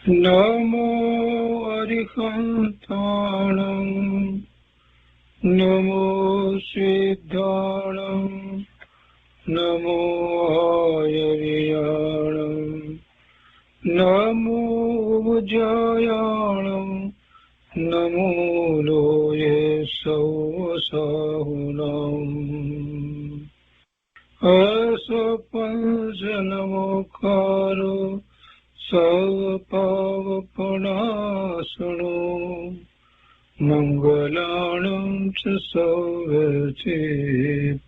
નમો અરિહંતાણં નમો સિદ્ધાણં નમો હયરિયાણં નમો ઉજ્જયાણં નમો લોયે સૌસાહુનં અસપંચનમોકારો સર્વપાવપનાશનો મંગલાણં ચ સૌવર્ચે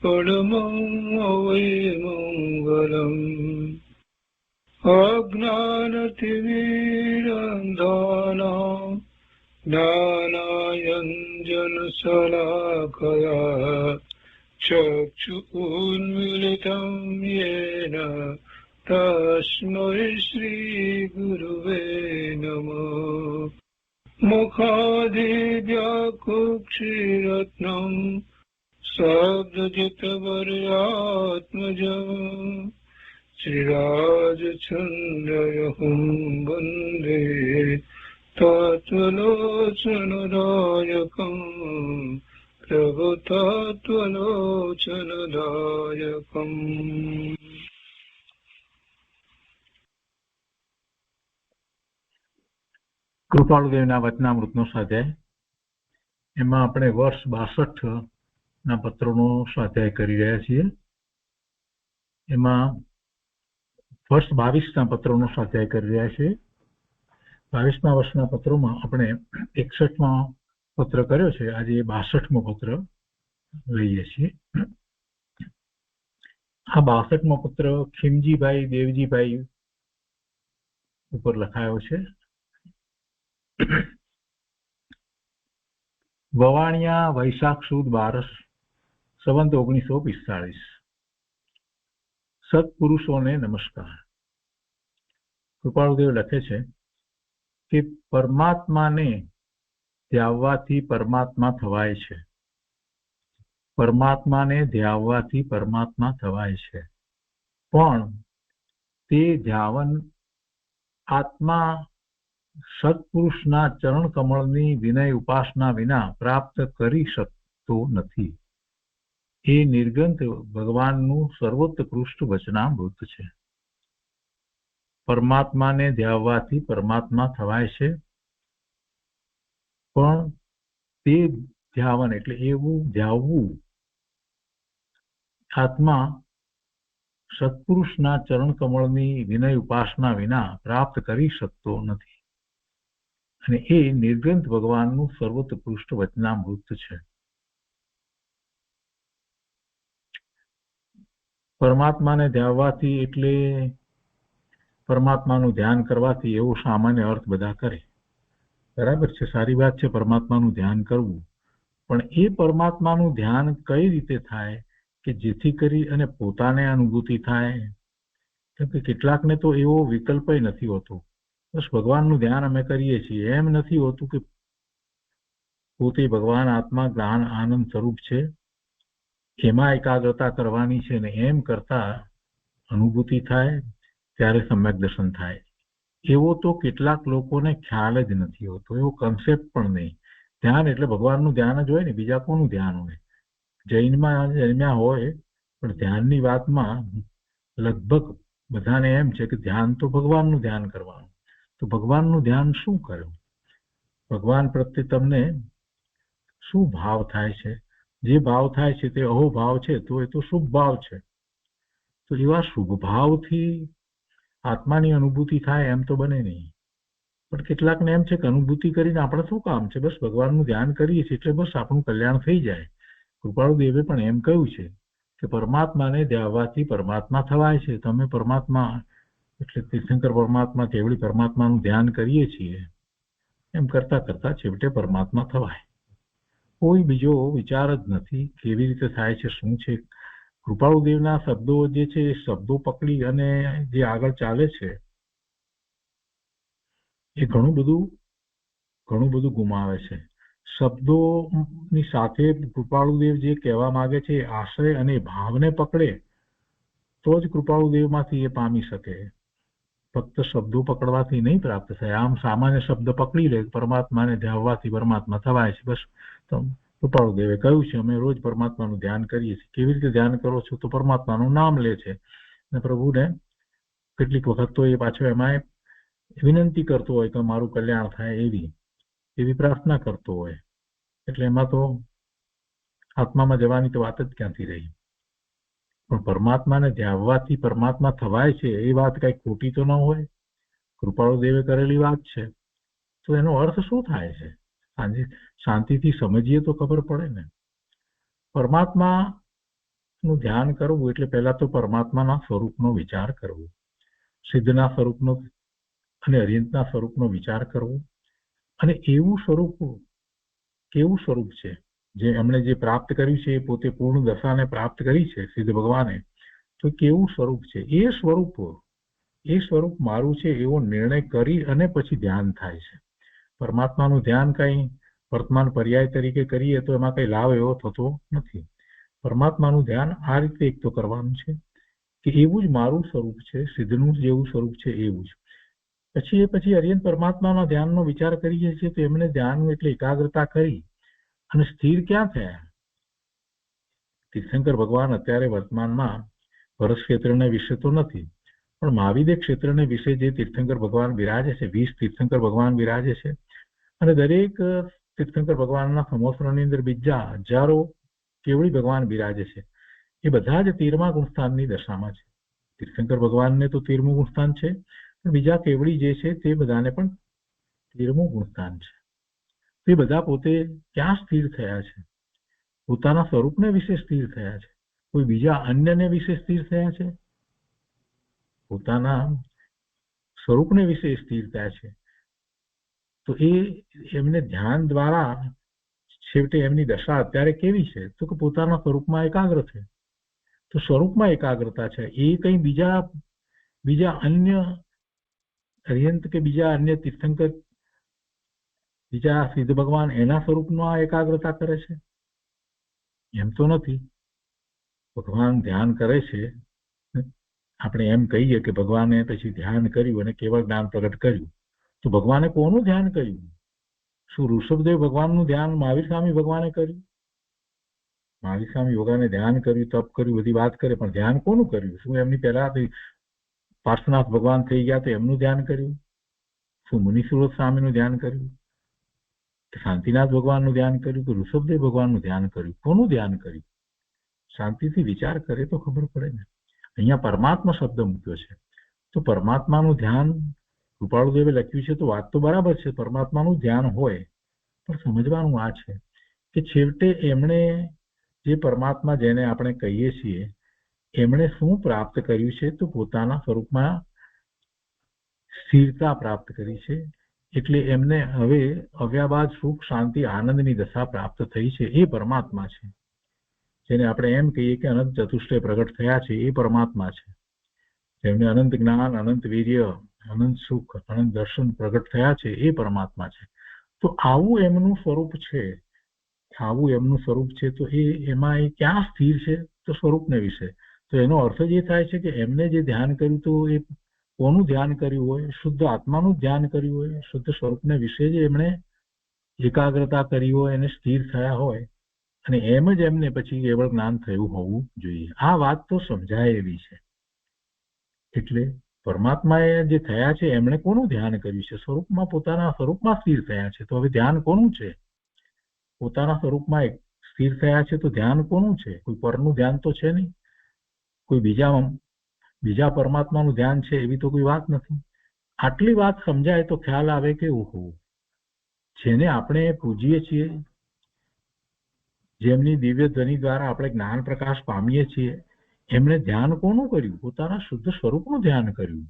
પરમં અવૈમંગલં અજ્ઞાનતિમિરંધાનાં જ્ઞાનાંજનશલાકયા ચક્ષુન્મીલિतं येन તસ્મૈ શ્રીગુરુવે નમઃ મુખાદિવ્યાકુક્ષિરત્નં શબ્દજિતવર્યાત્મજં શ્રીરાજચन्द्रयहुं વन्दે તત્વલોચનદાયકં પ્રભુતત્વલોચનદાયકં. કૃપાળુદેવના વચનામૃતનો સ્વાધ્યાય. એમાં આપણે વર્ષ 62 પત્રોનો સ્વાધ્યાય કરી રહ્યા છીએ. એમાં વર્ષ 22 પત્રોનો સ્વાધ્યાય કરી રહ્યા છીએ. 22મા વર્ષના પત્રોમાં આપણે 61મો પત્ર કર્યો છે. આજે 62મો પત્ર લઈએ છીએ. આ 62મો પત્ર ખીમજીભાઈ દેવજીભાઈ ઉપર લખાયો છે. વવાણિયા વૈશાખ સુદ 12 સંવત 1945. સત્પુરુષોને નમસ્કાર. કૃપાળુદેવ લખે છે કે પરમાત્માને ધ્યાવવાથી પરમાત્મા થવાય છે. પરમાત્માને ધ્યાવવાથી પરમાત્મા થવાય છે, પણ તે ધ્યાવન આત્મા સત્પુરુષના ચરણ કમળની વિનય ઉપાસના વિના પ્રાપ્ત કરી શકતો નથી. એ નિર્ગંત ભગવાનનું સર્વોત્કૃષ્ટ વચનામૃત છે. પરમાત્માને ધ્યાવવાથી પરમાત્મા થવાય છે, પણ તે ધ્યાવન એટલે એવું ધ્યાવવું આત્મા સત્પુરુષના ચરણ કમળની વિનય ઉપાસના વિના પ્રાપ્ત કરી શકતો નથી. અને એ નિર્ગ્રંથ ભગવાનનું સર્વોત્કૃષ્ટ વચનામૃત છે. પરમાત્માને ધ્યાવવાથી એટલે પરમાત્માનું ધ્યાન કરવાથી એવો સામાન્ય અર્થ બધા કરે. બરાબર છે, સારી વાત છે પરમાત્માનું ધ્યાન કરવું, પણ એ પરમાત્માનું ધ્યાન કઈ રીતે થાય કે જેથી કરી અને પોતાને અનુભૂતિ થાય? કેમ કે કેટલાકને તો એવો વિકલ્પ નથી હોતો. બસ ભગવાનનું ધ્યાન અમે કરીએ છીએ, એમ નથી હોતું કે પોતે ભગવાન આત્મા જ્ઞાન આનંદ સ્વરૂપ છે, એમાં એકાગ્રતા કરવાની છે ને એમ કરતા અનુભૂતિ થાય ત્યારે સમ્યક દર્શન થાય. એવો તો કેટલાક લોકોને ખ્યાલ જ નથી હોતો, એવો કન્સેપ્ટ પણ નહીં. ધ્યાન એટલે ભગવાનનું ધ્યાન જ હોય ને, બીજા કોનું ધ્યાન હોય? જૈનમાં જન્મ્યા હોય પણ ધ્યાનની વાતમાં લગભગ બધાને એમ છે કે ધ્યાન તો ભગવાનનું ધ્યાન કરવાનું. તો ભગવાનનું ધ્યાન શું કર્યું? ભગવાન પ્રત્યે તમને શું ભાવ થાય છે? જે ભાવ થાય છે તે અહોભાવ છે, તો એ તો શુભ ભાવ છે. તો એવા શુભ ભાવથી આત્માની અનુભૂતિ થાય એમ તો બને નહીં. પણ કેટલાકને એમ છે કે અનુભૂતિ કરીને આપણે શું કામ છે, બસ ભગવાનનું ધ્યાન કરીએ છીએ એટલે બસ આપણું કલ્યાણ થઈ જાય. કૃપાળુદેવે પણ એમ કહ્યું છે કે પરમાત્માને ધ્યાવવાથી પરમાત્મા થવાય છે. તમે પરમાત્મા એટલે તીર્થંકર પરમાત્મા કેવળી પરમાત્માનું ધ્યાન કરીએ છીએ એમ કરતા કરતા છેવટે પરમાત્મા થવાય. કોઈ બીજો વિચાર જ નથી કેવી રીતે થાય છે, શું છે. કૃપાળુદેવના શબ્દો જે છે એ શબ્દો પકડી અને જે આગળ ચાલે છે એ ઘણું બધું ગુમાવે છે. શબ્દોની સાથે કૃપાળુદેવ જે કહેવા માંગે છે આશય અને ભાવને પકડે તો જ કૃપાળુદેવમાંથી એ પામી શકે. ફક્ત શબ્દો પકડવાથી નહીં પ્રાપ્ત થાય. આમ સામાન્ય શબ્દ પકડી લે પરમાત્માને ધ્યાનવાથી પરમાત્મા થવાય છે, બસ. તો કૃપાળુદેવે કહ્યું છે અમે રોજ પરમાત્માનું ધ્યાન કરીએ છીએ. કેવી રીતે ધ્યાન કરો છો? તો પરમાત્માનું નામ લે છે અને પ્રભુને કેટલીક વખત તો એ પાછો એમાં વિનંતી કરતો હોય કે મારું કલ્યાણ થાય, એવી પ્રાર્થના કરતો હોય. એટલે એમાં તો આત્મામાં જવાની તો વાત જ ક્યાંથી રહી. પણ પરમાત્માને ધ્યાવવાથી પરમાત્મા થવાય છે એ વાત કઈ ખોટી તો ન હોય. કૃપાળુદેવે કરેલી વાત છે, તો એનો અર્થ શું થાય છે? શાંતિથી સમજીએ તો ખબર પડે ને. પરમાત્માનું ધ્યાન કરવું એટલે પહેલા તો પરમાત્માના સ્વરૂપનો વિચાર કરવો, સિદ્ધના સ્વરૂપનો અને અરિહંતના સ્વરૂપનો વિચાર કરવો. અને એવું સ્વરૂપ કેવું સ્વરૂપ છે જે એમણે જે પ્રાપ્ત કર્યું છે, એ પોતે પૂર્ણ દશાને પ્રાપ્ત કરી છે સિદ્ધ ભગવાને, તો કેવું સ્વરૂપ છે એ સ્વરૂપ મારું છે એવો નિર્ણય કરી અને પછી ધ્યાન થાય છે. પરમાત્માનું ધ્યાન કઈ વર્તમાન પર્યાય તરીકે કરીએ તો એમાં કઈ લાભ એવો થતો નથી. પરમાત્માનું ધ્યાન આ રીતે એક તો કરવાનું છે કે એવું જ મારું સ્વરૂપ છે, સિદ્ધનું જેવું સ્વરૂપ છે એવું જ. પછી અરિહંત પરમાત્માના ધ્યાનનો વિચાર કરીએ છીએ તો એમને ધ્યાન એટલે એકાગ્રતા કરી અને સ્થિર ક્યાં થયા? તીર્થંકર ભગવાન અત્યારે વર્તમાનમાં ભરત ક્ષેત્રને વિશે તો નથી, પણ મહાવિદ્ય ક્ષેત્રને વિશે જે તીર્થંકર ભગવાન બિરાજે છે, 20 તીર્થંકર ભગવાન બિરાજે છે, અને દરેક તીર્થંકર ભગવાનના સમોસરની અંદર બીજા હજારો કેવળી ભગવાન બિરાજે છે. એ બધા જ 13મા ગુણસ્થાનની દશામાં છે. તીર્થંકર ભગવાનને તો 13મું ગુણસ્થાન છે, પણ બીજા કેવળી જે છે તે બધાને પણ 13મું ગુણસ્થાન છે. તે બધા પોતે ક્યાં સ્થિર થયા છે? પોતાના સ્વરૂપને વિશે સ્થિર થયા છે. કોઈ બીજા અન્યને વિશે સ્થિર થયા છે? પોતાના સ્વરૂપને વિશે સ્થિર થયા છે. તો એમને ધ્યાન દ્વારા છેવટે એમની દશા અત્યારે કેવી છે? તો કે પોતાના સ્વરૂપમાં એકાગ્ર છે. તો સ્વરૂપમાં એકાગ્રતા છે. એ કઈ બીજા અન્ય અરિહંત કે બીજા અન્ય તીર્થંકર, બીજા સિદ્ધ ભગવાન એના સ્વરૂપમાં એકાગ્રતા કરે છે? એમ તો નથી. ભગવાન ધ્યાન કરે છે, આપણે એમ કહીએ કે ભગવાને પછી ધ્યાન કર્યું અને કેવળ જ્ઞાન પ્રગટ કર્યું, તો ભગવાને કોનું ધ્યાન કર્યું? શું ઋષભદેવ ભગવાનનું ધ્યાન મહાવીર સ્વામી ભગવાને કર્યું? મહાવીર સ્વામી ભગવાને ધ્યાન કર્યું, તપ કર્યું, બધી વાત કરે, પણ ધ્યાન કોનું કર્યું? શું એમની પહેલાથી પાર્શ્વનાથ ભગવાન થઈ ગયા તો એમનું ધ્યાન કર્યું? શું મુનિસુરત સ્વામીનું ધ્યાન કર્યું? શાંતિનાથ ભગવાનનું ધ્યાન કર્યું? કે ઋષભદેવ ભગવાનનું ધ્યાન કર્યું? કોનું ધ્યાન કર્યું? શાંતિથી વિચાર કરે તો ખબર પડે ને. અહીંયા પરમાત્મા શબ્દ મૂક્યો છે, તો પરમાત્માનું ધ્યાન કૃપાળુદેવે લખ્યું છે, તો વાત તો બરાબર છે, પરમાત્માનું ધ્યાન હોય, પણ સમજવાનું આ છે કે છેવટે એમણે જે પરમાત્મા જેને આપણે કહીએ છીએ, એમણે શું પ્રાપ્ત કર્યું છે? તો પોતાના સ્વરૂપમાં સ્થિરતા પ્રાપ્ત કરી છે. એટલે એમને હવે અવ્યાબાદ સુખ, શાંતિ, આનંદની દશા પ્રાપ્ત થઈ છે. એ પરમાત્મા છે. જેને આપણે એમ કહીએ કે અનંત ચતુષ્ટય પ્રગટ થયા છે, એ પરમાત્મા છે. જેમને અનંત જ્ઞાન, અનંત વીર્ય, અનંત સુખ, અનંત દર્શન પ્રગટ થયા છે, એ પરમાત્મા છે. તો આવું એમનું સ્વરૂપ છે, તો એમાં એ ક્યાં સ્થિર છે? તો સ્વરૂપને વિશે. તો એનો અર્થ જ એ થાય છે કે એમને જે ધ્યાન કર્યું, તો એ કોનું ધ્યાન કર્યું હોય? શુદ્ધ આત્માનું ધ્યાન કર્યું હોય, શુદ્ધ સ્વરૂપને વિશે જ એમણે એકાગ્રતા કરી હોય અને સ્થિર થયા હોય, અને એમ જ એમને પછી કેવળ જ્ઞાન થયું હોવું જોઈએ. આ વાત તો સમજાય એવી છે. એટલે પરમાત્માએ જે થયા છે, એમણે કોનું ધ્યાન કર્યું છે? સ્વરૂપમાં, પોતાના સ્વરૂપમાં સ્થિર થયા છે. તો હવે ધ્યાન કોનું છે? પોતાના સ્વરૂપમાં સ્થિર થયા છે, તો ધ્યાન કોનું છે? કોઈ પરનું ધ્યાન તો છે નહીં. કોઈ બીજા પરમાત્માનું ધ્યાન છે એવી તો કોઈ વાત નથી. આટલી વાત સમજાય તો ખ્યાલ આવે કે ઓહો, જેને આપણે પૂજીએ છીએ, જેમની દિવ્ય ધ્વનિ દ્વારા આપણે જ્ઞાન પ્રકાશ પામીએ છીએ, એમણે ધ્યાન કોનું કર્યું? પોતાના શુદ્ધ સ્વરૂપનું ધ્યાન કર્યું.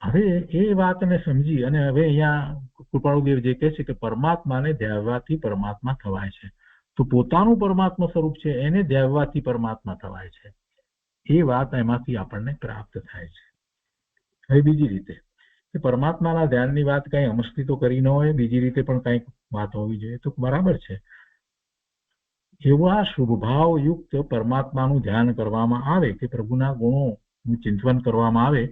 હવે એ વાતને સમજી અને હવે અહીંયા કૃપાળુદેવ જે કહે છે કે પરમાત્માને ધ્યાવવાથી પરમાત્મા થવાય છે, તો પોતાનું પરમાત્મા સ્વરૂપ છે એને ધ્યાવવાથી પરમાત્મા થવાય છે. એ વાત એમાંથી આપણને પ્રાપ્ત થાય છે. હવે બીજી રીતે કે પરમાત્માના ધ્યાનની વાત કઈ અમસ્તી તો કરી ન હોય, બીજી રીતે પણ કઈક વાત હોવી જોઈએ. તો બરાબર છે, એવા શુભભાવ યુક્ત પરમાત્માનું ધ્યાન કરવામાં આવે કે પ્રભુના ગુણોનું ચિંતન કરવામાં આવે,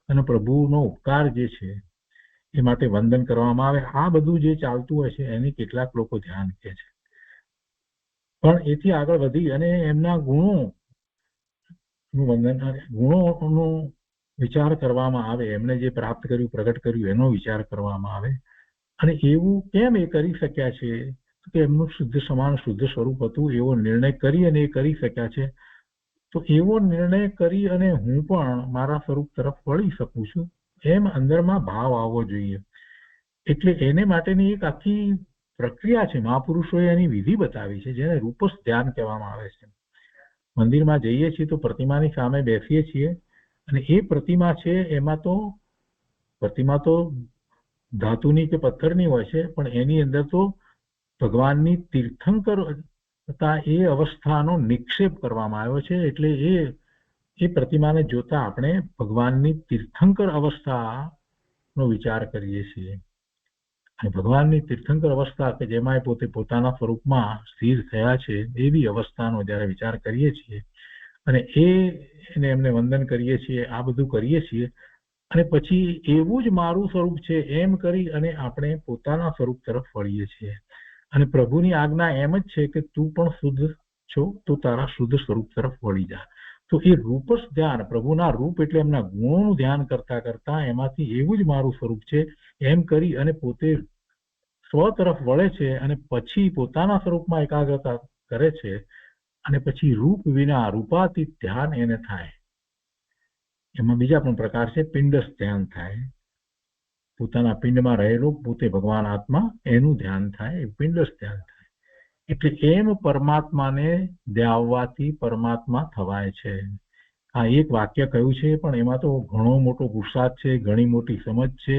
અને પ્રભુનો ઉપકાર જે છે એ માટે વંદન કરવામાં આવે. આ બધું જે ચાલતું હોય છે એની કેટલાક લોકો ધ્યાન કે છે, પણ એથી આગળ વધી અને એમના ગુણોનું વંદન, ગુણોનો વિચાર કરવામાં આવે, એમને જે પ્રાપ્ત કર્યું, પ્રગટ કર્યું એનો વિચાર કરવામાં આવે. અને એવું કેમ એ કરી શક્યા છે કે એમનું શુદ્ધ સમાન શુદ્ધ સ્વરૂપ હતું, એવો નિર્ણય કરી અને એ કરી શક્યા છે. તો એવો નિર્ણય કરી અને હું પણ મારા સ્વરૂપ તરફ વળી શકું છું, એમ અંદરમાં ભાવ આવવો જોઈએ. એટલે એને માટેની એક આખી પ્રક્રિયા છે. મહાપુરુષોએ એની વિધિ બતાવી છે, જેને રૂપસ ધ્યાન કહેવામાં આવે છે. મંદિરમાં જઈએ છીએ તો પ્રતિમાની સામે બેસીએ છીએ અને એ પ્રતિમા છે, એમાં તો પ્રતિમા તો ધાતુની કે પથ્થરની હોય છે, પણ એની અંદર તો ભગવાનની તીર્થંકરતા એ અવસ્થાનો નિક્ષેપ કરવામાં આવ્યો છે. એટલે એ પ્રતિમાને જોતા આપણે ભગવાનની તીર્થંકર અવસ્થાનો વિચાર કરીએ છીએ. અને ભગવાનની તીર્થંકર અવસ્થા કે જેમાં એ પોતે પોતાના સ્વરૂપમાં સ્થિર થયા છે, એવી અવસ્થાનો જ્યારે વિચાર કરીએ છીએ અને એને એમને વંદન કરીએ છીએ, આ બધું કરીએ છીએ, અને પછી એવું જ મારું સ્વરૂપ છે એમ કરી અને આપણે પોતાના સ્વરૂપ તરફ વળીએ છીએ. અને પ્રભુની આજ્ઞા એમ જ છે કે તું પણ શુદ્ધ છો તો તારા શુદ્ધ સ્વરૂપ તરફ વળી જા. તો એ રૂપસ ધ્યાન, પ્રભુના રૂપ એટલે એમના ગુણોનું ધ્યાન કરતા કરતા એમાંથી એવું જ મારું સ્વરૂપ છે એમ કરી અને પોતે સ્વ તરફ વળે છે અને પછી પોતાના સ્વરૂપમાં એકાગ્રતા કરે છે. અને પછી રૂપ વિના રૂપાતીત ધ્યાન એને થાય. એમાં બીજા પણ પ્રકાર છે. પિંડસ્થ ધ્યાન થાય, પોતાના પિંડમાં રહેલો પોતે ભગવાન આત્મા, એનું ધ્યાન થાય, એ પિંડસ્થ ધ્યાન થાય. એટલે એમ પરમાત્માને ધ્યાવવાથી પરમાત્મા થવાય છે. આ એક વાક્ય કહ્યું છે, પણ એમાં તો ઘણો મોટો પુરુષાર્થ છે, ઘણી મોટી સમજ છે.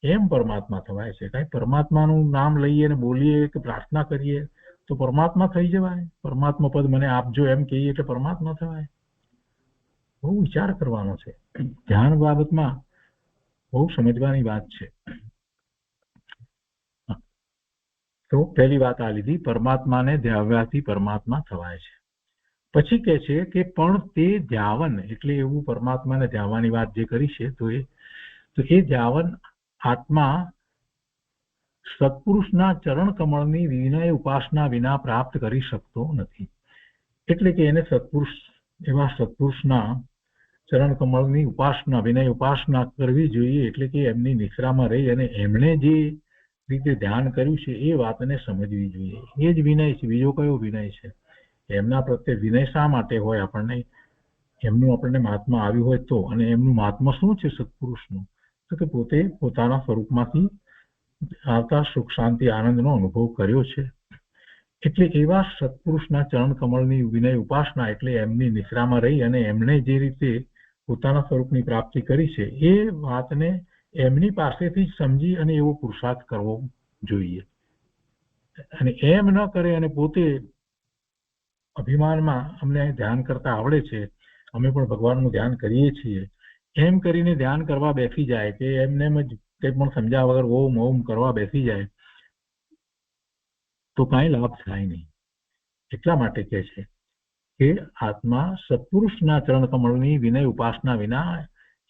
એમ પરમાત્મા થવાય છે. કાંઈ પરમાત્માનું નામ લઈએ ને બોલીએ કે પ્રાર્થના કરીએ તો પરમાત્મા થઈ જવાય? પરમાત્મા પદ મને આપજો એમ કહીએ એટલે પરમાત્મા થવાય? બહુ વિચાર કરવાનો છે. ધ્યાન બાબતમાં બહુ સમજવાની વાત છે. તો પહેલી વાત આ લીધી, પરમાત્માને ધ્યાવ્યાથી પરમાત્મા થવાય છે. પછી કહે છે કે પણ તે ધ્યાવન, એટલે એવું પરમાત્માને ધ્યાવવાની વાત જે કરી છે, તો એ ધ્યાવન આત્મા સત્પુરુષના ચરણ કમળની વિનય ઉપાસના વિના પ્રાપ્ત કરી શકતો નથી. એટલે કે એને એવા સત્પુરુષના ચરણ કમળની ઉપાસના, વિનય ઉપાસના કરવી જોઈએ. એટલે કે એમની નિશ્રામાં રહી અને એમણે જે રીતે ધ્યાન કર્યું છે એ વાતને સમજવી જોઈએ. એ જ વિનય છે, બીજો કયો વિનય છે? એમના પ્રત્યે વિનય શા માટે હોય? એમનું આપણને મહાત્મા આવ્યું હોય તો. અને એમનું મહાત્મા શું છે સત્પુરુષનું? તો કે પોતે પોતાના સ્વરૂપમાંથી આવતા સુખ શાંતિ આનંદનો અનુભવ કર્યો છે. એટલે એવા સત્પુરુષના ચરણ કમળની વિનય ઉપાસના, એટલે એમની નિશ્રામાં રહી અને એમણે જે રીતે પોતાના સ્વરૂપની પ્રાપ્તિ કરી છે એ વાતને એમની પાસેથી જ સમજી અને એવો પુરુષાર્થ કરવો જોઈએ. અને એમ ન કરે અને પોતે અભિમાનમાં અમને ધ્યાન કરતા આવડે છે, અમે પણ ભગવાનનું ધ્યાન કરીએ છીએ, એમ કરીને ધ્યાન કરવા બેસી જાય કે એમને જ કંઈ પણ સમજ્યા વગર ઓમ ઓમ કરવા બેસી જાય તો કાંઈ લાભ થાય નહીં. એટલા માટે કહે છે કે આત્મા સત્પુરુષના ચરણ કમળની વિનય ઉપાસના વિના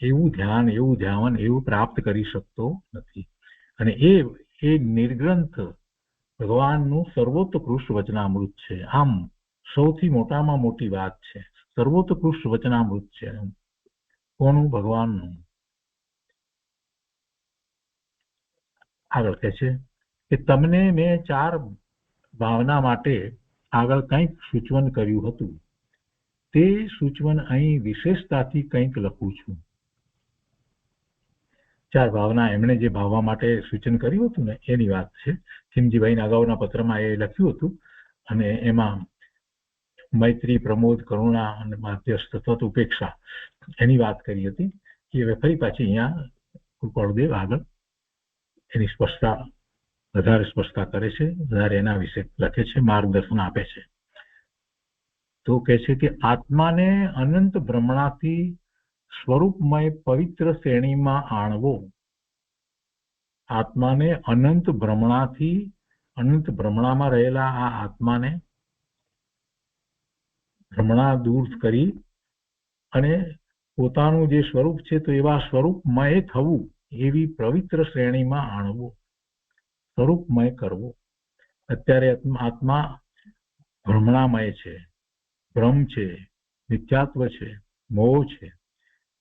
એવું ધ્યાન, એવું ધ્યાન, એવું પ્રાપ્ત કરી શકતો નથી. અને એ નિર્ગ્રંથ ભગવાનનું સર્વોત્કૃષ્ટ વચનામૃત છે. આમ સૌથી મોટામાં મોટી વાત છે. સર્વોત્કૃષ્ટ વચનામૃત છે. કોનું? ભગવાનનું. આગળ કહે છે કે તમને મેં 4 ભાવના માટે આગળ કંઈક સૂચવન કર્યું હતું, તે સૂચવન અહીં વિશેષતાથી કંઈક લખું છું. 4 ભાવના એમણે જે ભાવવા માટે સૂચન કર્યું હતું ને એની વાત છે. ખીમજીભાઈના અગાઉના પત્રમાં એ લખ્યું હતું અને એમાં મૈત્રી, પ્રમોદ, કરુણા અને માધ્યસ્થ તત્વ ઉપેક્ષા એની વાત કરી હતી. એ હવે ફરી પાછી અહીંયા કૃપાળુદેવ આગળ એની સ્પષ્ટતા, વધારે સ્પષ્ટતા કરે છે, વધારે એના વિશે લખે છે, માર્ગદર્શન આપે છે. તો કહે છે કે આત્માને અનંત બ્રહ્મણાથી સ્વરૂપમય પવિત્ર શ્રેણીમાં આણવો. આત્માને અનંત બ્રહ્મણાથી, અનંત બ્રહ્મણામાં રહેલા આ આત્માને ભ્રમણા દૂર કરી અને પોતાનું જે સ્વરૂપ છે તો એવા સ્વરૂપમય થવું, એવી પવિત્ર શ્રેણીમાં આણવું, સ્વરૂપમય કરવું. અત્યારે આત્મા ભ્રમણામય છે, ભ્રમ છે, મિથ્યાત્વ છે, મોહ છે.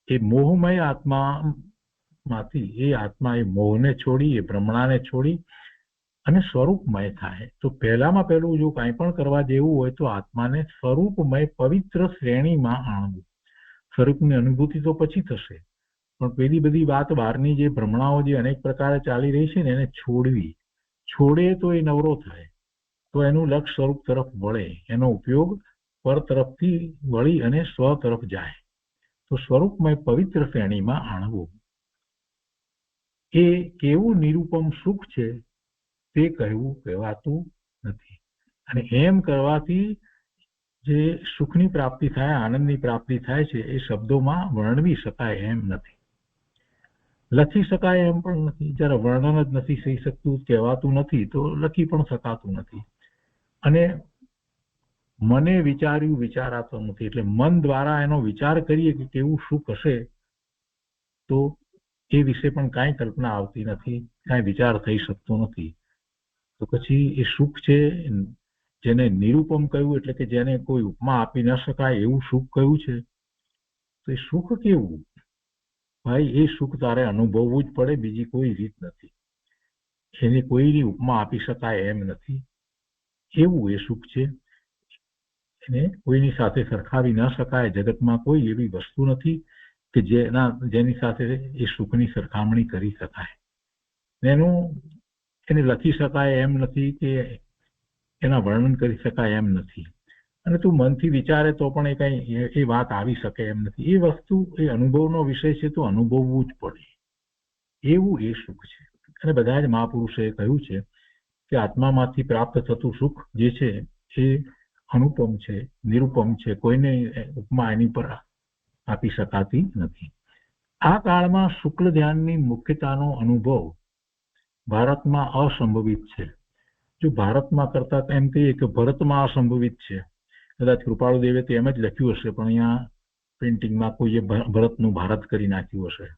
એ મોહમય આત્મામાંથી એ આત્મા એ મોહને છોડી, એ ભ્રમણાને છોડી અને સ્વરૂપમય થાય. તો પહેલામાં પહેલું જો કાંઈ પણ કરવા જેવું હોય તો આત્માને સ્વરૂપમય પવિત્ર શ્રેણીમાં આણવું. સ્વરૂપની અનુભૂતિ તો પછી થશે, પણ પેલી બધી વાત બહારની જે ભ્રમણાઓ જે અનેક પ્રકારે ચાલી રહી છે ને એને છોડવી. છોડે તો એ નવરો થાય, તો એનું લક્ષ્ય સ્વરૂપ તરફ વળે, એનો ઉપયોગ પર તરફથી વળી અને સ્વ તરફ જાય. તો સ્વરૂપમય પવિત્ર શ્રેણીમાં આણવું. એ કેવું નિરૂપમ સુખ છે તે કહેવાતું નથી. અને એમ કરવાથી જે સુખની પ્રાપ્તિ થાય, આનંદની પ્રાપ્તિ થાય છે, એ શબ્દોમાં વર્ણવી શકાય એમ નથી, લખી શકાય એમ પણ નથી. જ્યારે વર્ણન જ નથી થઈ શકતું, કહેવાતું નથી, તો લખી પણ શકાતું નથી. અને મને વિચાર્યું વિચારાતો નથી, એટલે મન દ્વારા એનો વિચાર કરીએ કે કેવું સુખ હશે, તો એ વિશે પણ કાંઈ કલ્પના આવતી નથી, કાંઈ વિચાર થઈ શકતો નથી. તો પછી એ સુખ છે જેને નિરૂપમ કહ્યું, એટલે કે જેને કોઈ ઉપમા આપી ન શકાય એવું સુખ કયું છે. તો એ સુખ કેવું? ભાઈ, એ સુખ તારે અનુભવવું જ પડે, બીજી કોઈ રીત નથી. એની કોઈની ઉપમા આપી શકાય એમ નથી. એવું એ સુખ છે, એને કોઈની સાથે સરખાવી ન શકાય. જગતમાં કોઈ એવી વસ્તુ નથી કે જેની સાથે એ સુખની સરખામણી કરી શકાય. એને લખી શકાય એમ નથી કે એના વર્ણન કરી શકાય એમ નથી. અને તું મનથી વિચારે તો પણ એ વાત આવી શકે એમ નથી. એ વસ્તુ એ અનુભવનો વિષય છે, તો અનુભવવું જ પડે. એવું એ સુખ છે. અને બધા જ મહાપુરુષોએ કહ્યું છે કે આત્મામાંથી પ્રાપ્ત થતું સુખ જે છે એ અનુપમ છે, નિરૂપમ છે, કોઈને ઉપમા એની પર આપી શકાતી નથી. આ કાળમાં શુક્લ ધ્યાનની મુખ્યતાનો અનુભવ ભારતમાં અસંભવિત છે. જો ભારતમાં કરતા એમ કહીએ કે ભરતમાં અસંભવિત છે. કદાચ કૃપાળુદેવે તો એમ જ લખ્યું હશે, પણ અહીંયા પ્રિન્ટિંગમાં કોઈએ ભરતનું ભારત કરી નાખ્યું હશે.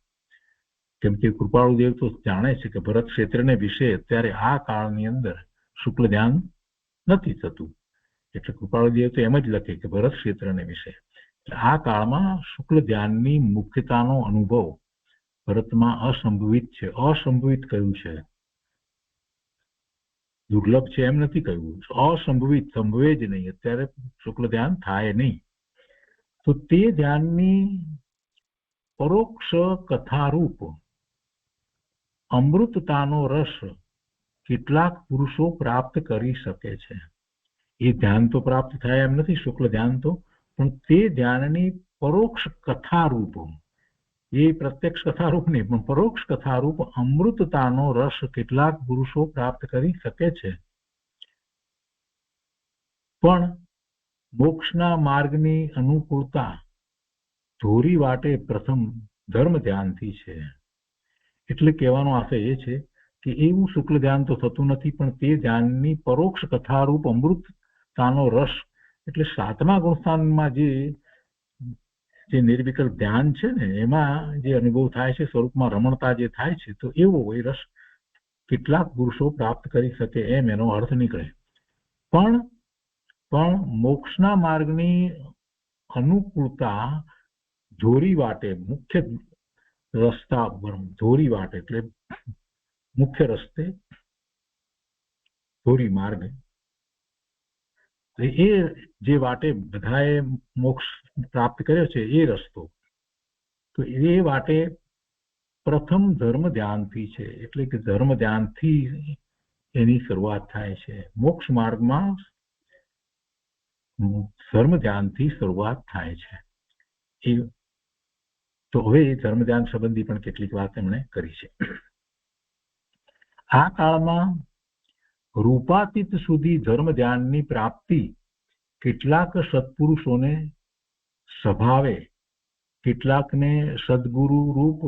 કેમ કે કૃપાળુદેવ તો જાણે છે કે ભરત ક્ષેત્રને વિશે અત્યારે આ કાળની અંદર શુક્લ ધ્યાન નથી થતું, એટલે કૃપાળુદેવ તો એમ જ લખે કે ભરત ક્ષેત્રને વિશે. આ કાળમાં શુક્લ ધ્યાનની મુખ્યતાનો અનુભવ ભરતમાં અસંભવિત છે. અસંભવિત કયું છે? દુર્લભ છે એમ નથી કહ્યું, અસંભવિત, સંભવે જ નહીં. અત્યારે શુક્લ ધ્યાન થાય નહીં. તો તે ધ્યાનની પરોક્ષ કથારૂપ અમૃતતાનો રસ કેટલાક પુરુષો પ્રાપ્ત કરી શકે છે. એ ધ્યાન તો પ્રાપ્ત થાય એમ નથી, શુક્લ ધ્યાન તો, પણ તે ધ્યાનની પરોક્ષ કથારૂપ, એ પ્રત્યક્ષ કથારૂપ નહીં પણ પરોક્ષ કથારૂપ અમૃતતાનો રસ કેટલાક પુરુષો પ્રાપ્ત કરી શકે છે. પણ મોક્ષના માર્ગની અનુકૂળતા ધોરી વાટે પ્રથમ ધર્મ ધ્યાનથી છે. એટલે કહેવાનો આશય એ છે કે એવું શુક્લ ધ્યાન તો થતું નથી, પણ તે ધ્યાનની પરોક્ષ કથારૂપ અમૃતતાનો રસ, એટલે સાતમા ગુણસ્થાનમાં જે નિર્વિકલ્પ ધ્યાન છે ને, એમાં જે અનુભવ થાય છે, સ્વરૂપમાં રમણતા જે થાય છે, તો એવો એ રસ કેટલાક પુરુષો પ્રાપ્ત કરી શકે એમ એનો અર્થ નીકળે. પણ મોક્ષના માર્ગની અનુકૂળતા ધોરી વાટે, મુખ્ય રસ્તા પર, ધોરી વાટ એટલે મુખ્ય રસ્તે, ધોરી માર્ગ, એ જે વાટે બધાએ મોક્ષ પ્રાપ્ત કર્યો છે એ રસ્તો, તો એ વાટે પ્રથમ ધર્મ ધ્યાનથી છે. એટલે કે ધર્મ ધ્યાનથી એની શરૂઆત થાય છે. મોક્ષ માર્ગમાં ધર્મ ધ્યાનથી શરૂઆત થાય છે. તો હવે એ ધર્મ ધ્યાન સંબંધી પણ કેટલીક વાત એમણે કરી છે. આ કાળમાં રૂપાતીત સુધી ધર્મ ધ્યાનની પ્રાપ્તિ કેટલાક સત્પુરુષોને સ્વભાવે, કેટલાકને સદગુરુ રૂપ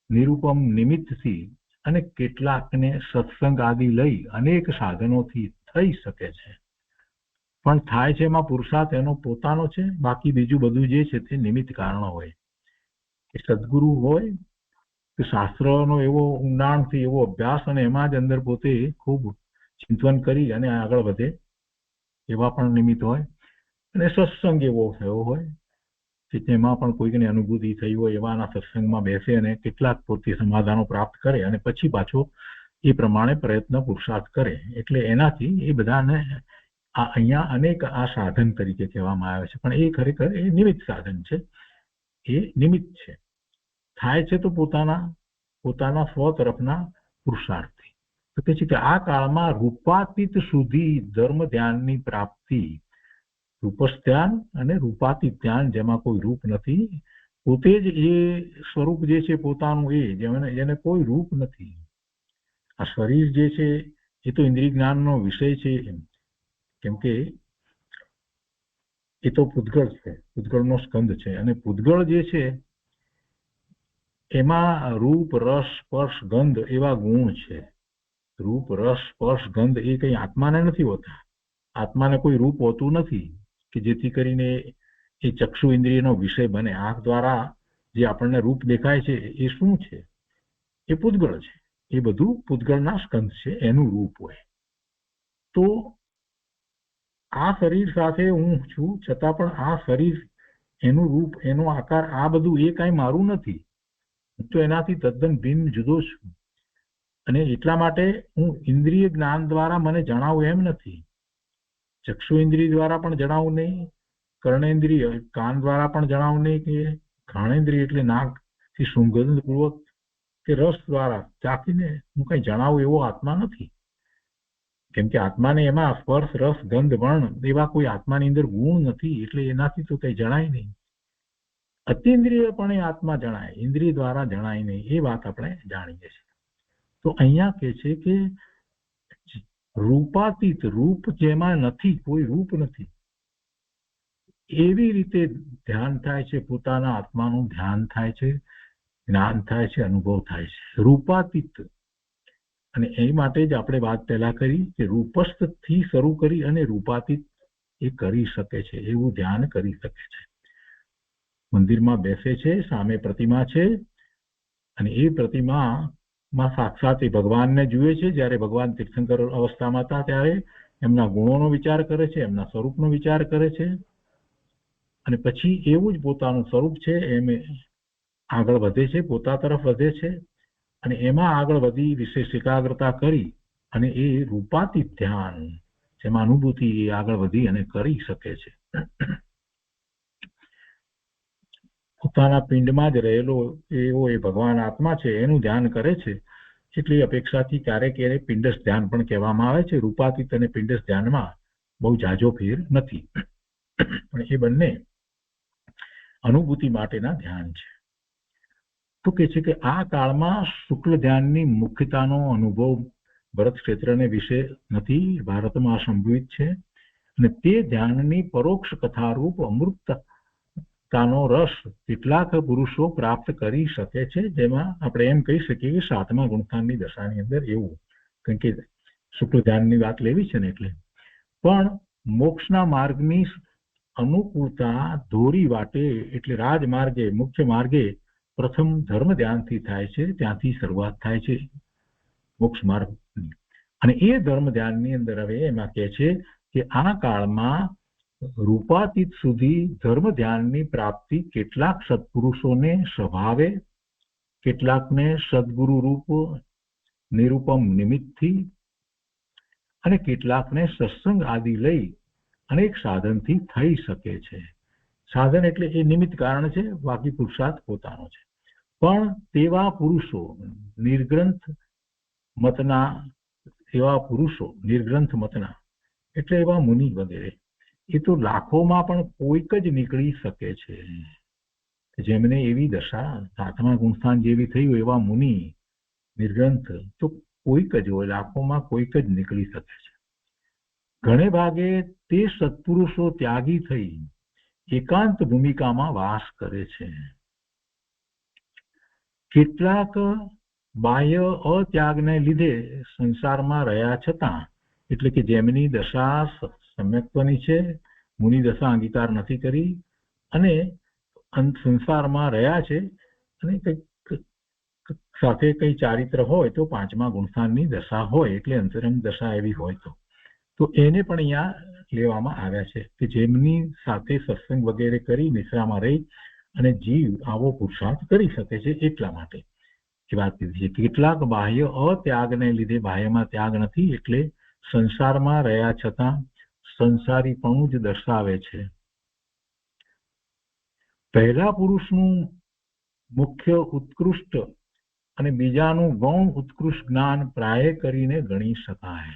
નિરૂપમ નિમિત્તથી અને કેટલાકને સત્સંગ આદિ લઈ અનેક સાધનોથી થઈ શકે છે. પણ થાય છે એમાં પુરુષાર્થ એનો પોતાનો છે, બાકી બીજું બધું જે છે તે નિમિત્ત કારણો હોય. એ સદગુરુ હોય તો શાસ્ત્રનો એવો ઊંડાણથી એવો અભ્યાસ અને એમાં જ અંદર પોતે ખૂબ ચિંતન કરી અને આગળ વધે એવા પણ નિમિત્ત હોય, અને સત્સંગ એવો થયો હોય કે તેમાં પણ કોઈકને અનુભૂતિ થઈ હોય એવાના સત્સંગમાં બેસે અને કેટલાક પોતે સમાધાનો પ્રાપ્ત કરે અને પછી પાછો એ પ્રમાણે પ્રયત્ન પુરુષાર્થ કરે. એટલે એનાથી એ બધાને અહીંયા અનેક આ સાધન તરીકે કહેવામાં આવે છે, પણ એ ખરેખર એ નિમિત્ત સાધન છે, એ નિમિત્ત છે. થાય છે તો પોતાના સ્વ તરફના પુરુષાર્થથી. તો કે છે કે આ કાળમાં રૂપાતીત સુધી ધર્મ ધ્યાનની પ્રાપ્તિ, રૂપસ ધ્યાન અને રૂપાતીત ધ્યાન જેમાં કોઈ રૂપ નથી, પોતે જ એ સ્વરૂપ જે છે પોતાનું એ જેને કોઈ રૂપ નથી. આ શરીર જે છે એ તો ઇન્દ્રિય જ્ઞાનનો વિષય છે, કેમ કે એ તો પૂતગળ છે, પૂતગળનો સ્કંદ છે, અને પૂતગળ જે છે એમાં રૂપ રસ સ્પર્શ ગંધ એવા ગુણ છે. રૂપ રસ સ્પર્શ ગંધ એ કઈ આત્માને નથી હોતા. આત્માને કોઈ રૂપ હોતું નથી કે જેથી કરીને એ ચક્ષુ ઇન્દ્રિયનો વિષય બને. આંખ દ્વારા જે આપણને રૂપ દેખાય છે એ શું છે? એ પૂતગળ છે. એ બધું પૂતગળના સ્કંદ છે, એનું રૂપ હોય. તો આ શરીર સાથે હું છું, છતાં પણ આ શરીર, એનું રૂપ, એનો આકાર, આ બધું એ કાંઈ મારું નથી. હું તો એનાથી તદ્દન ભિન્ન જુદો છું. અને એટલા માટે હું ઇન્દ્રિય જ્ઞાન દ્વારા મને જણાવું એમ નથી. ચક્ષુ ઇન્દ્રિય દ્વારા પણ જણાવું નહીં, કર્ણેન્દ્રિય કાન દ્વારા પણ જણાવું નહીં, કે ઘાણેન્દ્રિય એટલે નાકથી સુગંધપૂર્વક કે રસ દ્વારા ચાખીને હું કઈ જણાવું એવો આત્મા નથી. કેમ કે આત્માને એમાં સ્પર્શ રસ ગંધ વર્ણ એવા કોઈ આત્માની અંદર ગુણ નથી, એટલે એનાથી તો કઈ જણાય નહીં. અતિન્દ્રિયપણે આત્મા જણાય, ઇન્દ્રિય દ્વારા જણાય નહીં, એ વાત આપણે જાણીએ છીએ. તો અહીંયા કે છે કે રૂપાતીત, રૂપ જેમાં નથી, કોઈ રૂપ નથી, એવી રીતે ધ્યાન થાય છે, પોતાના આત્માનું ધ્યાન થાય છે, જ્ઞાન થાય છે, અનુભવ થાય છે. રૂપાતીત, અને એ માટે જ આપણે વાત પહેલા કરી કે રૂપસ્થ થી શરૂ કરી અને રૂપાતીત એ કરી શકે છે, એવું ધ્યાન કરી શકે છે. મંદિરમાં બેસે છે, સામે પ્રતિમા છે, અને એ પ્રતિમામાં સાક્ષાત એ ભગવાનને જુએ છે. જ્યારે ભગવાન તીર્થંકર અવસ્થામાં હતા ત્યારે એમના ગુણોનો વિચાર કરે છે, એમના સ્વરૂપનો વિચાર કરે છે, અને પછી એવું જ પોતાનું સ્વરૂપ છે એમ આગળ વધે છે, પોતા તરફ વધે છે, અને એમાં આગળ વધી વિશેષ એકાગ્રતા કરી અને એ રૂપાતીત ધ્યાન જેમાં અનુભૂતિ એ આગળ વધી અને કરી શકે છે. પોતાના પિંડમાં જ રહેલો એવો એ ભગવાન આત્મા છે, એનું ધ્યાન કરે છે. એટલી અપેક્ષાથી ક્યારેક એને પિંડસ ધ્યાન પણ કહેવામાં આવે છે. રૂપાતીત અને પિંડસ ધ્યાનમાં બહુ ઝાઝો ફેર નથી, પણ એ બંને અનુભૂતિ માટેના ધ્યાન છે. તો કે છે કે આ કાળમાં શુક્લ ધ્યાનની મુખ્યતાનો અનુભવ ભરત ક્ષેત્રને વિશે નથી, ભારતમાં સંભવિત છે, અને તે ધ્યાનની પરોક્ષ કથારૂપ અમૃતતાનો રસ કેટલાક પુરુષો પ્રાપ્ત કરી શકે છે. જેમાં આપણે એમ કહી શકીએ કે 7મા ગુણસ્થાનની દશાની અંદર એવું, કારણ કે શુક્લ ધ્યાનની વાત લેવી છે ને એટલે. પણ મોક્ષના માર્ગની અનુકૂળતા ધોરી વાટે એટલે રાજમાર્ગે, મુખ્ય માર્ગે પ્રથમ ધર્મ ધ્યાનથી થાય છે, ત્યાંથી શરૂઆત થાય છે મોક્ષ માર્ગની. અને એ ધર્મ ધ્યાનની અંદર હવે એમાં કહે છે કે આ કાળમાં રૂપાતીત સુધી ધર્મ ધ્યાનની પ્રાપ્તિ કેટલાક સત્પુરુષોને સ્વભાવે, કેટલાકને સદગુરુ રૂપ નિરૂપમ નિમિત્તથી, અને કેટલાકને સત્સંગ આદિ લઈ અનેક સાધનથી થઈ શકે છે. સાધન એટલે એ નિમિત્ત કારણ છે, બાકી પુરુષાર્થ પોતાનો છે. પણ તેવા પુરુષો નિર્ગ્રંથ મતના, એવા પુરુષો નિર્ગ્રંથ મતના એટલે એવા મુનિ વગેરે, એ તો લાખોમાં પણ કોઈક જ નીકળી શકે છે. જેમને એવી દશા 7મા ગુણસ્થાન જેવી થઈ હોય એવા મુનિ નિર્ગ્રંથ તો કોઈક જ હોય, લાખોમાં કોઈક જ નીકળી શકે છે. ઘણે ભાગે તે સત્પુરુષો ત્યાગી થઈ એકાંત ભૂમિકામાં વાસ કરે છે. કેટલાક બાહ્ય અત્યાગને લીધે સંસારમાં રહ્યા છતાં, એટલે કે જેમની દશા સમ્યક્ત્વની છે, મુનિ દશા અંગીકાર નથી કરી અને સંસારમાં રહ્યા છે, અને કંઈક સાથે કઈ ચારિત્ર હોય તો પાંચમા ગુણસ્થાનની દશા હોય, એટલે અંતરંગ દશા એવી હોય તો એને પણ અહીંયા લેવામાં આવ્યા છે કે જેમની સાથે સત્સંગ વગેરે કરી નિશ્રામાં રહી અને જીવ આવો પુરુષાર્થ કરી શકે છે, એટલા માટે એ વાત કીધી છે. કેટલાક બાહ્ય અત્યાગને લીધે, બાહ્યમાં ત્યાગ નથી એટલે સંસારમાં રહ્યા છતાં સંસારીપણું જ દર્શાવે છે. પહેલા પુરુષનું મુખ્ય ઉત્કૃષ્ટ અને બીજાનું ગૌણ ઉત્કૃષ્ટ જ્ઞાન પ્રાય કરીને ગણી શકાય.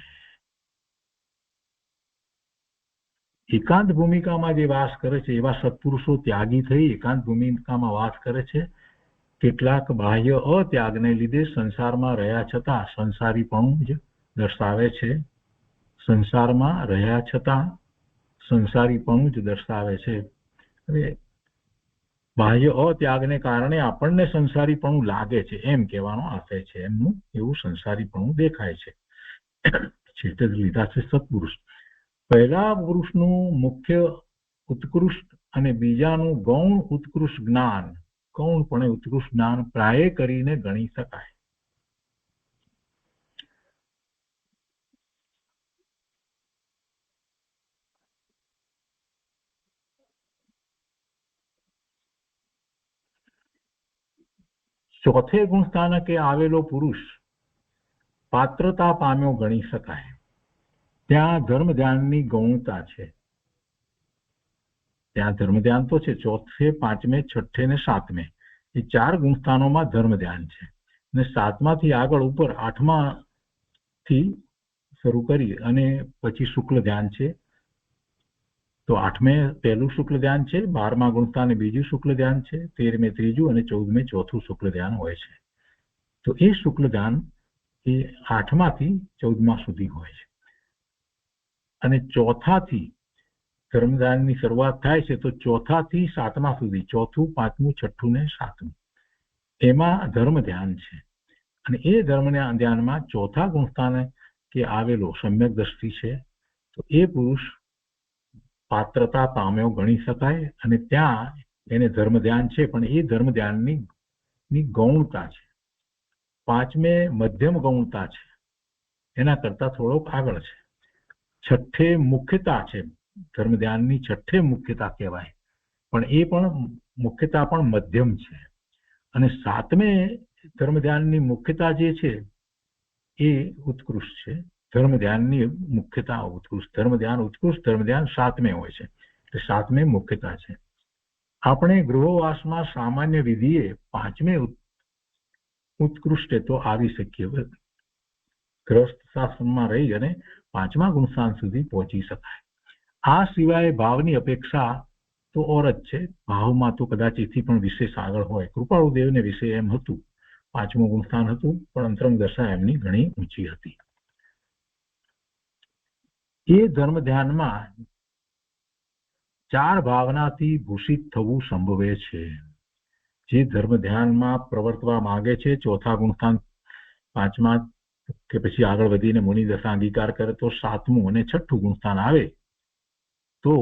એકાંત ભૂમિકામાં જે વાસ કરે છે એવા સત્પુરુષો ત્યાગી થઈ એકાંત ભૂમિકામાં વાસ કરે છે. કેટલાક બાહ્ય અત્યાગને લીધે સંસારમાં રહ્યા છતાં સંસારીપણું જ દર્શાવે છે. સંસારમાં રહ્યા છતાં સંસારીપણું જ દર્શાવે છે. બાહ્ય અત્યાગને કારણે આપણને સંસારીપણું લાગે છે એમ કહેવાનો અર્થ છે. એમનું એવું સંસારીપણું દેખાય છે. છેલ્લે લીધા છે સત્પુરુષ. પહેલા પુરુષનું મુખ્ય ઉત્કૃષ્ટ અને બીજાનું ગૌણ ઉત્કૃષ્ટ જ્ઞાન, ગૌણપણે ઉત્કૃષ્ટ જ્ઞાન પ્રાય કરીને ગણી શકાય. ચોથે ગુણસ્થાનકે આવેલો પુરુષ પાત્રતા પામ્યો ગણી શકાય. ત્યાં ધર્મ ધ્યાનની ગૌણતા છે. ત્યાં ધર્મ ધ્યાન તો છે. ચોથે, પાંચમે, છઠ્ઠે ને સાતમે એ 4 ગુણસ્થાનોમાં ધર્મ ધ્યાન છે. અને સાતમાથી આગળ ઉપર આઠમાથી શરૂ કરી અને પછી શુક્લ ધ્યાન છે. તો આઠમે પહેલું શુક્લ ધ્યાન છે, 12મા ગુણસ્થાને બીજું શુક્લ ધ્યાન છે, 13મે ત્રીજું અને 14મે ચોથું શુક્લ ધ્યાન હોય છે. તો એ શુક્લ ધ્યાન એ 8માથી 14મા સુધી હોય છે. અને ચોથાથી ધર્મ ધ્યાનની શરૂઆત થાય છે તો ચોથાથી 7મા સુધી, ચોથું, પાંચમું, છઠ્ઠું ને સાતમું એમાં ધર્મ ધ્યાન છે. અને એ ધર્મ ધ્યાનમાં ચોથા ગુણસ્થાને કે આવેલો સમ્યક દ્રષ્ટિ છે તો એ પુરુષ પાત્રતા પામ્યો ગણી શકાય. અને ત્યાં એને ધર્મ ધ્યાન છે પણ એ ધર્મ ધ્યાનની ગૌણતા છે. પાંચમે મધ્યમ ગૌણતા છે, એના કરતા થોડોક આગળ છે. છઠ્ઠે મુખ્યતા છે, ધર્મ ધ્યાનની છઠ્ઠે મુખ્યતા કહેવાય, પણ એ પણ મુખ્યતા પણ મધ્યમ છે. અને સાતમે ધર્મ ધ્યાનની મુખ્યતા જે છે એ ઉત્કૃષ્ટ છે. ધર્મ ધ્યાનની મુખ્યતા ઉત્કૃષ્ટ, ધર્મ ધ્યાન ઉત્કૃષ્ટ, ધર્મ ધ્યાન સાતમે હોય છે એટલે સાતમે મુખ્યતા છે. આપણે ગૃહવાસમાં સામાન્ય વિધિએ પાંચમે ઉત્કૃષ્ટે તો આવી શકીએ. ગ્રસ્ત શાસનમાં રહી અને પાંચમા ગુણસ્થાન સુધી પહોંચી શકાય. આ સિવાય ભાવની અપેક્ષા તો ઓર જ છે. ભાવમાં તો કદાચ એથી પણ વિશેષ આગળ હોય. કૃપાળુદેવને વિશે એમ હતું, પાંચમું ગુણસ્થાન હતું પણ અંતરંગ દશા એમની ઘણી ઊંચી હતી. એ ધર્મ ધ્યાનમાં 4 ભાવનાથી ભૂષિત થવું સંભવે છે. જે ધર્મ ધ્યાનમાં પ્રવર્તવા માંગે છે, ચોથા ગુણસ્થાન, પાંચમા કે પછી આગળ વધીને મુનિ દશા અંગીકાર કરે તો સાતમું અને છઠ્ઠું ગુણસ્થાન આવે તો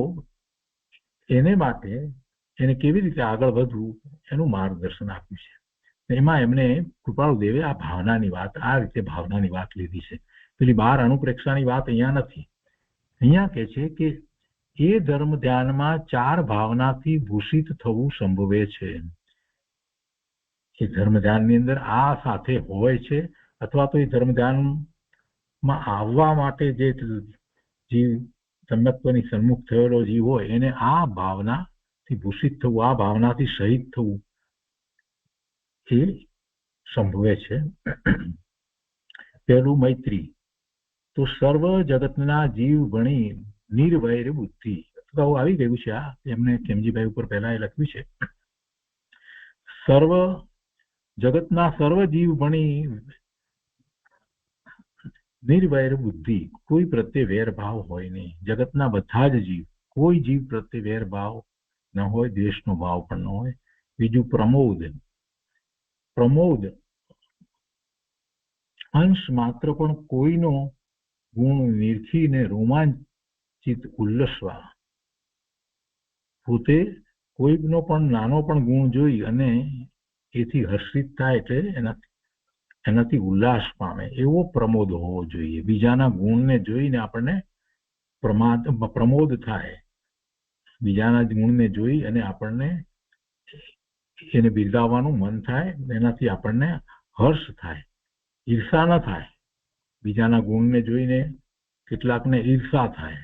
એને માટે એને કેવી રીતે આગળ વધવું એનું માર્ગદર્શન આપ્યું છે. એમાં એમને કૃપાળુદેવે આ ભાવનાની વાત, આ રીતે ભાવનાની વાત લીધી છે. પેલી 12 અનુપ્રેક્ષાની વાત અહીંયા નથી. અહીંયા કહે છે કે એ ધર્મ ધ્યાનમાં 4 ભાવનાથી ભૂષિત થવું સંભવે છે. એ ધર્મ ધ્યાનની અંદર આ સાથે હોય છે, અથવા તો એ ધર્મ ધ્યાનમાં આવવા માટે જે જીવ સમ્યક્ત્વની સન્મુખ થયેલો જીવ હોય એને આ ભાવનાથી ભૂષિત થવું, આ ભાવનાથી શહીદ થવું એ સંભવે છે. પહેલું મૈત્રી, તો સર્વ જગતના જીવ ગણી નિર્વૈર બુદ્ધિ. અગાઉ આવી ગયું છે આ, એમને ખેમજીભાઈ ઉપર પહેલા એ લખ્યું છે. સર્વ જગતના સર્વ જીવ ભણી નિર્વૈર બુદ્ધિ, કોઈ પ્રત્યે વેરભાવ હોય નહીં. જગતના બધા જ જીવ, કોઈ જીવ પ્રત્યે વેરભાવ ન હોય, દ્વેષનો ભાવ પણ ન હોય. બીજું પ્રમોદ, પ્રમોદ અંશ માત્ર પણ કોઈનો ગુણ નિરખીને રોમાંચિત ઉલ્લસવા, પોતે કોઈનો પણ નાનો પણ ગુણ જોઈ અને એથી હર્ષિત થાય એટલે એનાથી ઉલ્લાસ પામે એવો પ્રમોદ હોવો જોઈએ. બીજાના ગુણને જોઈને આપણને પ્રમોદ થાય, બીજાના ગુણને જોઈ અને આપણને એને બિરદાવવાનું મન થાય, એનાથી આપણને હર્ષ થાય, ઈર્ષા ન થાય. બીજાના ગુણને જોઈને કેટલાકને ઈર્ષા થાય,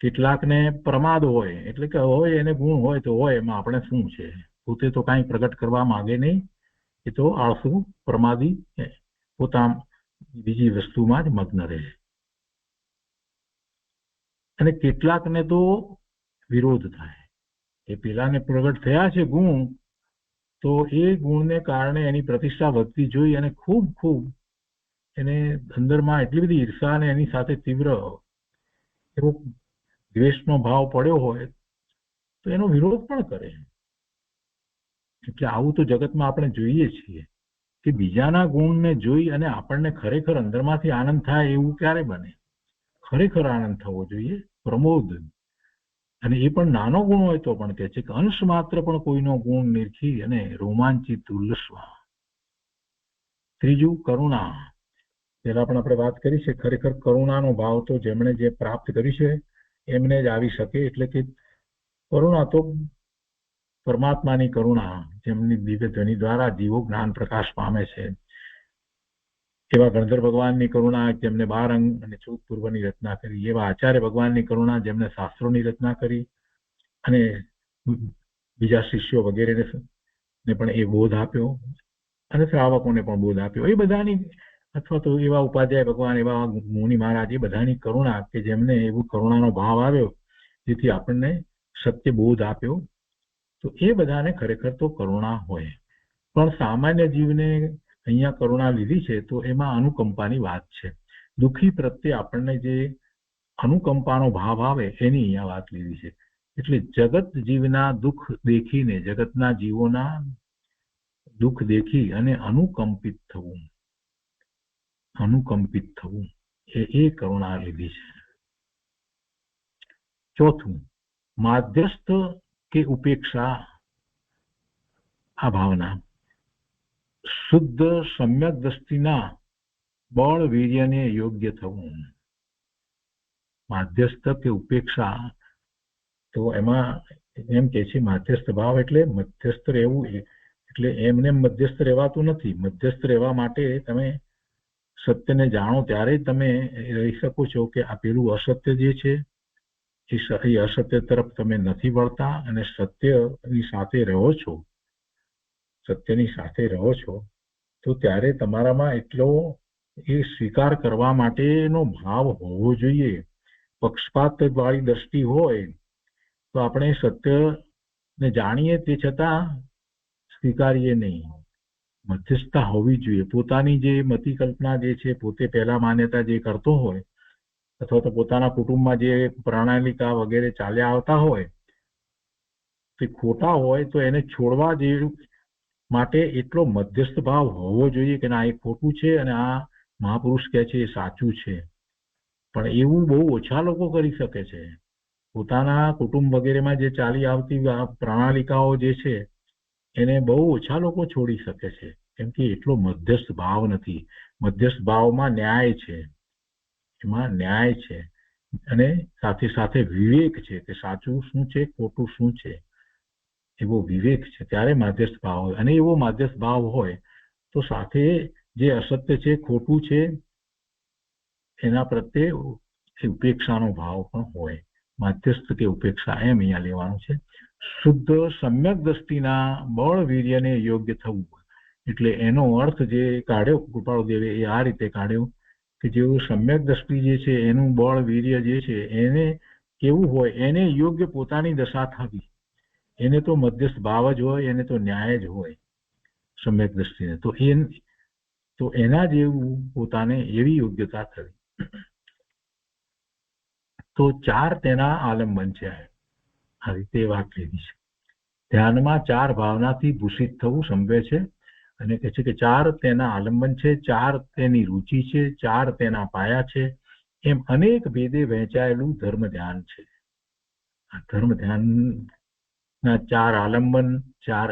કેટલાકને પ્રમાદ હોય, એટલે કે હોય એને ગુણ હોય તો હોય, એમાં આપણે શું છે, પોતે તો કાંઈ પ્રગટ કરવા માંગે નહીં, એ તો આળસુ પ્રમાદી પોતા બીજી વસ્તુમાં જ મગ્ન રહે. અને કેટલાકને તો વિરોધ થાય, એ પેલાને પ્રગટ થયા છે ગુણ, તો એ ગુણને કારણે એની પ્રતિષ્ઠા વધતી જોઈ અને ખૂબ ખૂબ એને અંદરમાં એટલી બધી ઈર્ષા અને એની સાથે તીવ્ર એવો દ્વેષનો ભાવ પડ્યો હોય તો એનો વિરોધ પણ કરે. એટલે આવું તો જગતમાં આપણે જોઈએ છીએ કે બીજાના ગુણને જોઈ અને આપણને ખરેખર અંદરમાંથી આનંદ થાય એવું ક્યારે બને? ખરેખર આનંદ થવો જોઈએ, પ્રમોદ. અને એ પણ નાનો ગુણ હોય તો પણ કહે છે કે અંશ માત્ર પણ કોઈનો ગુણ નિરખી અને રોમાંચિત ઉલ્લસવા. ત્રીજું, કરુણા. પેલા પણ આપણે વાત કરી છે, ખરેખર કરુણાનો ભાવ તો જેમણે જે પ્રાપ્ત કર્યું છે એમને જ આવી શકે. એટલે કે કરુણા તો પરમાત્માની કરુણા, જેમની દિવ્ય ધ્વનિ દ્વારા જીવો જ્ઞાન પ્રકાશ પામે છે, એવા ગણધર ભગવાનની કરુણા જેમને 12 અંગ અને 14 પૂર્વની રચના કરી, એવા આચાર્ય ભગવાનની કરુણા જેમને શાસ્ત્રોની રચના કરી અને બીજા શિષ્યો વગેરેને પણ એ બોધ આપ્યો અને શ્રાવકોને પણ બોધ આપ્યો. એ બધાની, અથવા તો એવા ઉપાધ્યાય ભગવાન, એવા મુનિ મહારાજ, એ બધાની કરુણા કે જેમને એવું કરુણાનો ભાવ આવ્યો જેથી આપણને સત્ય બોધ આપ્યો, તો એ બધાને ખરેખર તો કરુણા હોય. પણ સામાન્ય જીવને અહીંયા કરુણા લીધી છે તો એમાં અનુકંપાની વાત છે. દુઃખી પ્રત્યે આપણને જે અનુકંપાનો ભાવ આવે એની અહીંયા વાત લીધી છે. એટલે જગત જીવના દુઃખ દેખીને, જગતના જીવોના દુઃખ દેખી અને અનુકંપિત થવું એ કરુણા લીધી છે. ચોથું, માધ્યસ્થ કે ઉપેક્ષા. આ ભાવના શુદ્ધ સમ્યક દ્રષ્ટિના બળ વીર્યને યોગ્ય થવું. માધ્યસ્થ કે ઉપેક્ષા, તો એમાં એમ કે છે માધ્યસ્થ ભાવ એટલે મધ્યસ્થ રહેવું. એટલે એમને મધ્યસ્થ રહેવાતું નથી. મધ્યસ્થ રહેવા માટે તમે સત્યને જાણો ત્યારે તમે રહી શકો છો કે આ પેલું અસત્ય જે છે એ અસત્ય તરફ તમે નથી વળતા અને સત્યની સાથે રહો છો, તો ત્યારે તમારામાં એટલો એ સ્વીકાર કરવા માટેનો ભાવ હોવો જોઈએ. પક્ષપાત વાળી દ્રષ્ટિ હોય તો આપણે સત્યને જાણીએ તે છતાં સ્વીકારીએ નહીં. મધ્યસ્થતા હોવી જોઈએ. પોતાની જે મતિ કલ્પના જે છે, પોતે પહેલા માન્યતા જે કરતો હોય, અથવા તો પોતાના કુટુંબમાં જે પ્રણાલિકા વગેરે ચાલ્યા આવતા હોય તે ખોટા હોય તો એને છોડવા માટે એટલો મધ્યસ્થ ભાવ હોવો જોઈએ કે ના, એ ખોટું છે અને આ મહાપુરુષ કહે છે એ સાચું છે. પણ એવું બહુ ઓછા લોકો કરી શકે છે. પોતાના કુટુંબ વગેરેમાં જે ચાલી આવતી પ્રણાલિકાઓ જે છે એને બહુ ઓછા લોકો છોડી શકે છે, કેમ કે એટલો મધ્યસ્થ ભાવ નથી. મધ્યસ્થ ભાવમાં ન્યાય છે, એમાં ન્યાય છે અને સાથે સાથે વિવેક છે કે સાચું શું છે, ખોટું શું છે, એવો વિવેક છે. ત્યારે મધ્યસ્થ ભાવ હોય. અને એવો મધ્યસ્થ ભાવ હોય તો સાથે જે અસત્ય છે, ખોટું છે, એના પ્રત્યે ઉપેક્ષાનો ભાવ પણ હોય. મધ્યસ્થ કે ઉપેક્ષા એમ અહીંયા લેવાનું છે. શુદ્ધ સમ્યક દ્રષ્ટિના બળ વીર્યને યોગ્ય થવું. એટલે એનો અર્થ જે કાઢ્યો કૃપાળુદેવે એ આ રીતે કાઢ્યો કે જેવું સમ્યક દ્રષ્ટિ જે છે એનું બળ વીર્ય જે છે એને કેવું હોય, એને યોગ્ય પોતાની દશા થવી. એને તો મધ્યસ્થ ભાવ જ હોય, એને તો ન્યાય જ હોય સમ્યક દ્રષ્ટિને. તો એના જેવું પોતાને એવી યોગ્યતા થવી. તો 4 તેના આલંબન છે. આ રીતે વાત લીધી છે. ધ્યાનમાં 4 ભાવનાથી ભૂષિત થવું સંભવે છે અને કહે છે કે 4 તેના આલંબન છે, 4 તેની રુચિ છે, 4 તેના પાયા છે. એમ અનેક ભેદે વહેંચાયેલું ધર્મ ધ્યાન છે. આ ધર્મ ધ્યાનના 4 આલંબન, 4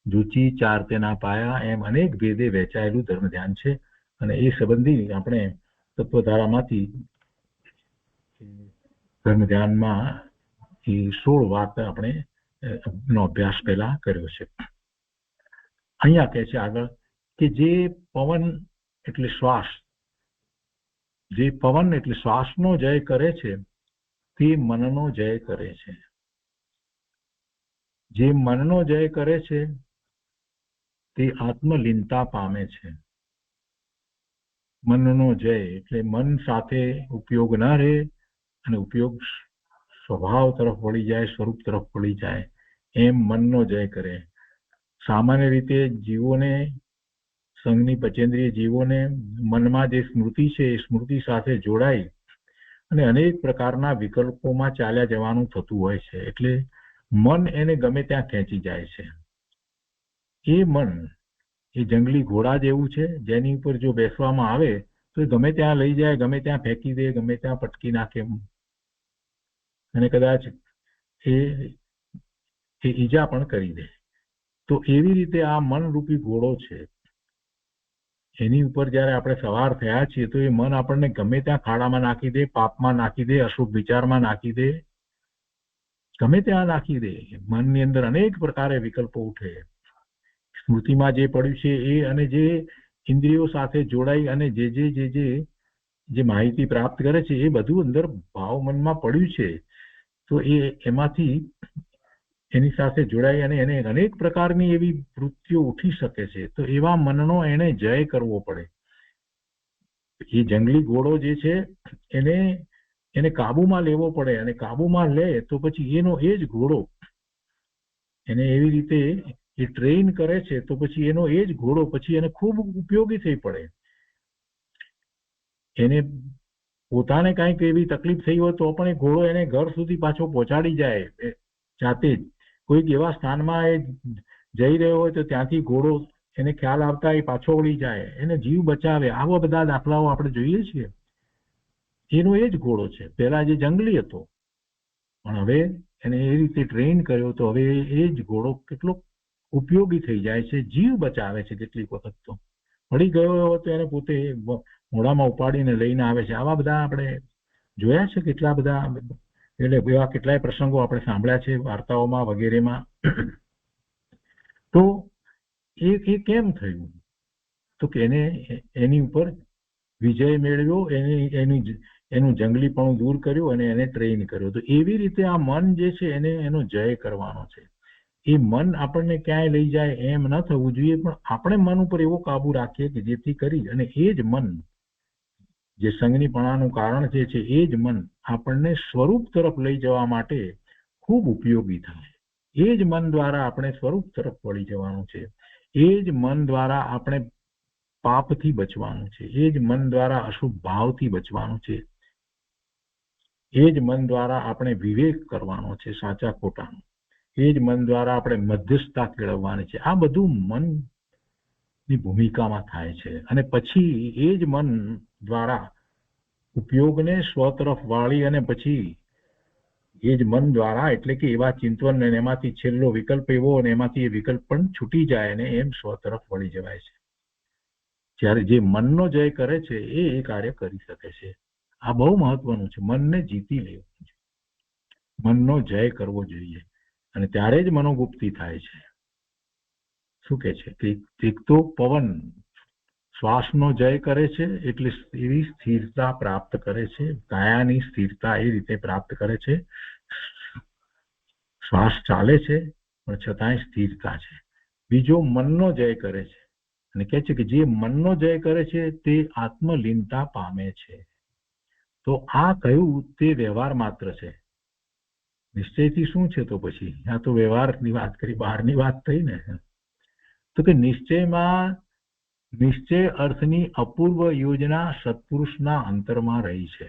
જુચી ચાર તેના પાયા એમ અનેક ભેદે વહેંચાયેલું ધર્મ ધ્યાન છે. અને એ સંબંધી આપણે તત્વધારામાંથી ધર્મ ધ્યાનમાં 16 વાત આપણે નો અભ્યાસ પહેલા કર્યો છે. અહીંયા કહે છે આગળ કે જે પવન એટલે શ્વાસ, જે પવન એટલે શ્વાસનો જય કરે છે તે મનનો જય કરે છે. જે મનનો જય કરે છે તે આત્મલીનતા પામે છે. મનનો જય એટલે મન સાથે ઉપયોગ ન રહે અને ઉપયોગ સ્વભાવ તરફ વળી જાય, સ્વરૂપ તરફ વળી જાય, એમ મનનો જય કરે. સામાન્ય રીતે જીવોને, સંઘની પચેન્દ્રિય જીવોને મનમાં જે સ્મૃતિ છે એ સ્મૃતિ સાથે જોડાઈ અને અનેક પ્રકારના વિકલ્પોમાં ચાલ્યા જવાનું થતું હોય છે. એટલે મન એને ગમે ત્યાં ખેંચી જાય છે. એ મન એ જંગલી ઘોડા જેવું છે, જેની ઉપર જો બેસવામાં આવે તો ગમે ત્યાં લઈ જાય, ગમે ત્યાં ફેંકી દે, ગમે ત્યાં પટકી નાખે અને કદાચ એ ઈજા પણ કરી દે. તો એવી રીતે આ મનરૂપી ઘોડો છે, એની ઉપર જયારે આપણે સવાર થયા છીએ તો એ મન આપણને ગમે ત્યાં ખાડામાં નાખી દે, પાપમાં નાખી દે, અશુભ વિચારમાં નાખી દે, ગમે ત્યાં નાખી દે. મનની અંદર અનેક પ્રકારે વિકલ્પો ઉઠે. સ્મૃતિમાં જે પડ્યું છે એ અને જે ઇન્દ્રિયો સાથે જોડાઈ અને જે માહિતી પ્રાપ્ત કરે છે એ બધું અંદર ભાવ મનમાં પડ્યું છે. તો એમાંથી એની સાથે જોડાઈ અને એને અનેક પ્રકારની એવી વૃત્તિઓ ઉઠી શકે છે. તો એવા મનનો એને જય કરવો પડે. એ જંગલી ઘોડો જે છે એને કાબુમાં લેવો પડે, અને કાબુમાં લે તો પછી એનો એ જ ઘોડો એને એવી રીતે એ ટ્રેન કરે છે તો પછી એનો એ જ ઘોડો પછી એને ખૂબ ઉપયોગી થઈ પડે. એને પોતાને કાંઈક એવી તકલીફ થઈ હોય તો પણ એ ઘોડો એને ઘર સુધી પાછો પહોંચાડી જાય જાતે જ. કોઈક એવા સ્થાનમાં એ જઈ રહ્યો હોય તો ત્યાંથી ઘોડો એને ખ્યાલ આવતા એ પાછો વળી જાય, એને જીવ બચાવે. આવા બધા દાખલાઓ આપણે જોઈએ છીએ. એનો એ જ ઘોડો છે. પહેલા જે જંગલી હતો પણ હવે એને એ રીતે ટ્રેન કર્યો તો હવે એ જ ઘોડો કેટલો ઉપયોગી થઈ જાય છે, જીવ બચાવે છે. કેટલીક વખત તો પડી ગયો હોય તો એને પોતે મોઢામાં ઉપાડીને લઈને આવે છે. આવા બધા આપણે જોયા છે કેટલા બધા, એટલે એવા કેટલાય પ્રસંગો આપણે સાંભળ્યા છે વાર્તાઓમાં વગેરેમાં. તો એ કેમ થયું? તો કે એની ઉપર વિજય મેળવ્યો, એનું જંગલીપણું દૂર કર્યું અને એને ટ્રેન કર્યો. તો એવી રીતે આ મન જે છે એનો જય કરવાનો છે. એ મન આપણને ક્યાંય લઈ જાય એમ ન થવું જોઈએ, પણ આપણે મન ઉપર એવો કાબુ રાખીએ કે જેથી કરી અને એ જ મન જે સંગનીપણાનું કારણ છે એ જ મન આપણને સ્વરૂપ તરફ લઈ જવા માટે ખૂબ ઉપયોગી થાય. એ જ મન દ્વારા આપણે સ્વરૂપ તરફ વળી જવાનું છે. એ જ મન દ્વારા આપણે પાપથી બચવાનું છે. એ જ મન દ્વારા અશુભ ભાવથી બચવાનું છે. એ જ મન દ્વારા આપણે વિવેક કરવાનો છે સાચા ખોટાનો. એ જ મન દ્વારા આપણે મધ્યસ્થતા કેળવવાની છે. આ બધું મનની ભૂમિકામાં થાય છે. અને પછી એ જ મન દ્વારા ઉપયોગને સ્વ તરફ વાળી અને પછી એ જ મન દ્વારા એટલે કે એવા ચિંતન ને એમાંથી છેલ્લો વિકલ્પ એવો અને એમાંથી એ વિકલ્પ પણ છૂટી જાય અને એમ સ્વ તરફ વળી જવાય છે. જ્યારે જે મનનો જય કરે છે એ કાર્ય કરી શકે છે. આ બહુ મહત્વનું છે. મનને જીતી લેવું છે, મનનો જય કરવો જોઈએ, અને ત્યારે જ મનોગુપ્તિ થાય છે. શું કે છે કે એક તો પવન શ્વાસનો જય કરે છે એટલે એવી સ્થિરતા પ્રાપ્ત કરે છે, કાયાની સ્થિરતા એ રીતે પ્રાપ્ત કરે છે. શ્વાસ ચાલે છે પણ છતાંય સ્થિરતા છે. બીજો મનનો જય કરે છે અને કહે છે કે જે મનનો જય કરે છે તે આત્મલીનતા પામે છે. તો આ કહ્યું તે વ્યવહાર માત્ર છે. નિશ્ચયથી શું છે? તો પછી આ તો વ્યવહારની વાત કરી, બહારની વાત થઈ ને. તો કે નિશ્ચય અર્થની અપૂર્વ યોજના સત્પુરુષના અંતરમાં રહી છે.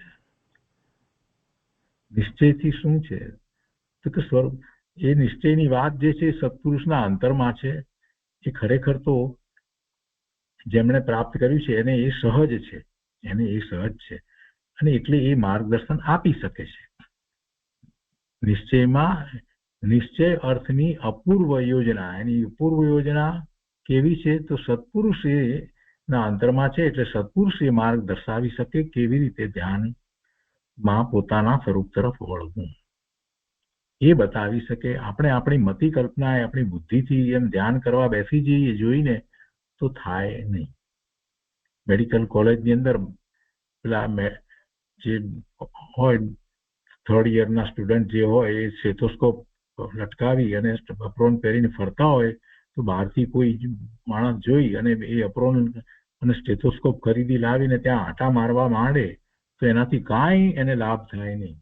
નિશ્ચયથી શું છે? તો કે સ્વરૂપ એ નિશ્ચયની વાત જે છે સત્પુરુષના અંતરમાં છે. એ ખરેખર તો જેમણે પ્રાપ્ત કર્યું છે એને એ સહજ છે, એને એ સહજ છે અને એટલે એ માર્ગદર્શન આપી શકે છે. નિશ્ચયમાં નિશ્ચય અર્થની અપૂર્વ યોજના. એની અપૂર્વ યોજના કેવી છે? તો સત્પુરુષ ના અંતરમાં છે, એટલે સત્પુરુષ એ માર્ગ દર્શાવી શકે કેવી રીતે ધ્યાનમાં પોતાના સ્વરૂપ તરફ વળવું એ બતાવી શકે. આપણે આપણી મતિ કલ્પના આપણી બુદ્ધિથી એમ ધ્યાન કરવા બેસી જઈએ જોઈને તો થાય નહીં. મેડિકલ કોલેજની અંદર પેલા જે હોય થર્ડ યરના સ્ટુડન્ટ જે હોય એ સ્ટેથોસ્કોપ લટકાવી અને અપ્રોન પહેરીને ફરતા હોય તો બહારથી કોઈ માણસ જોઈ અને એ અપ્રોન અને સ્ટેથોસ્કોપ ખરીદી લાવીને ત્યાં આટા મારવા માંડે તો એનાથી કાંઈ એને લાભ થાય નહીં.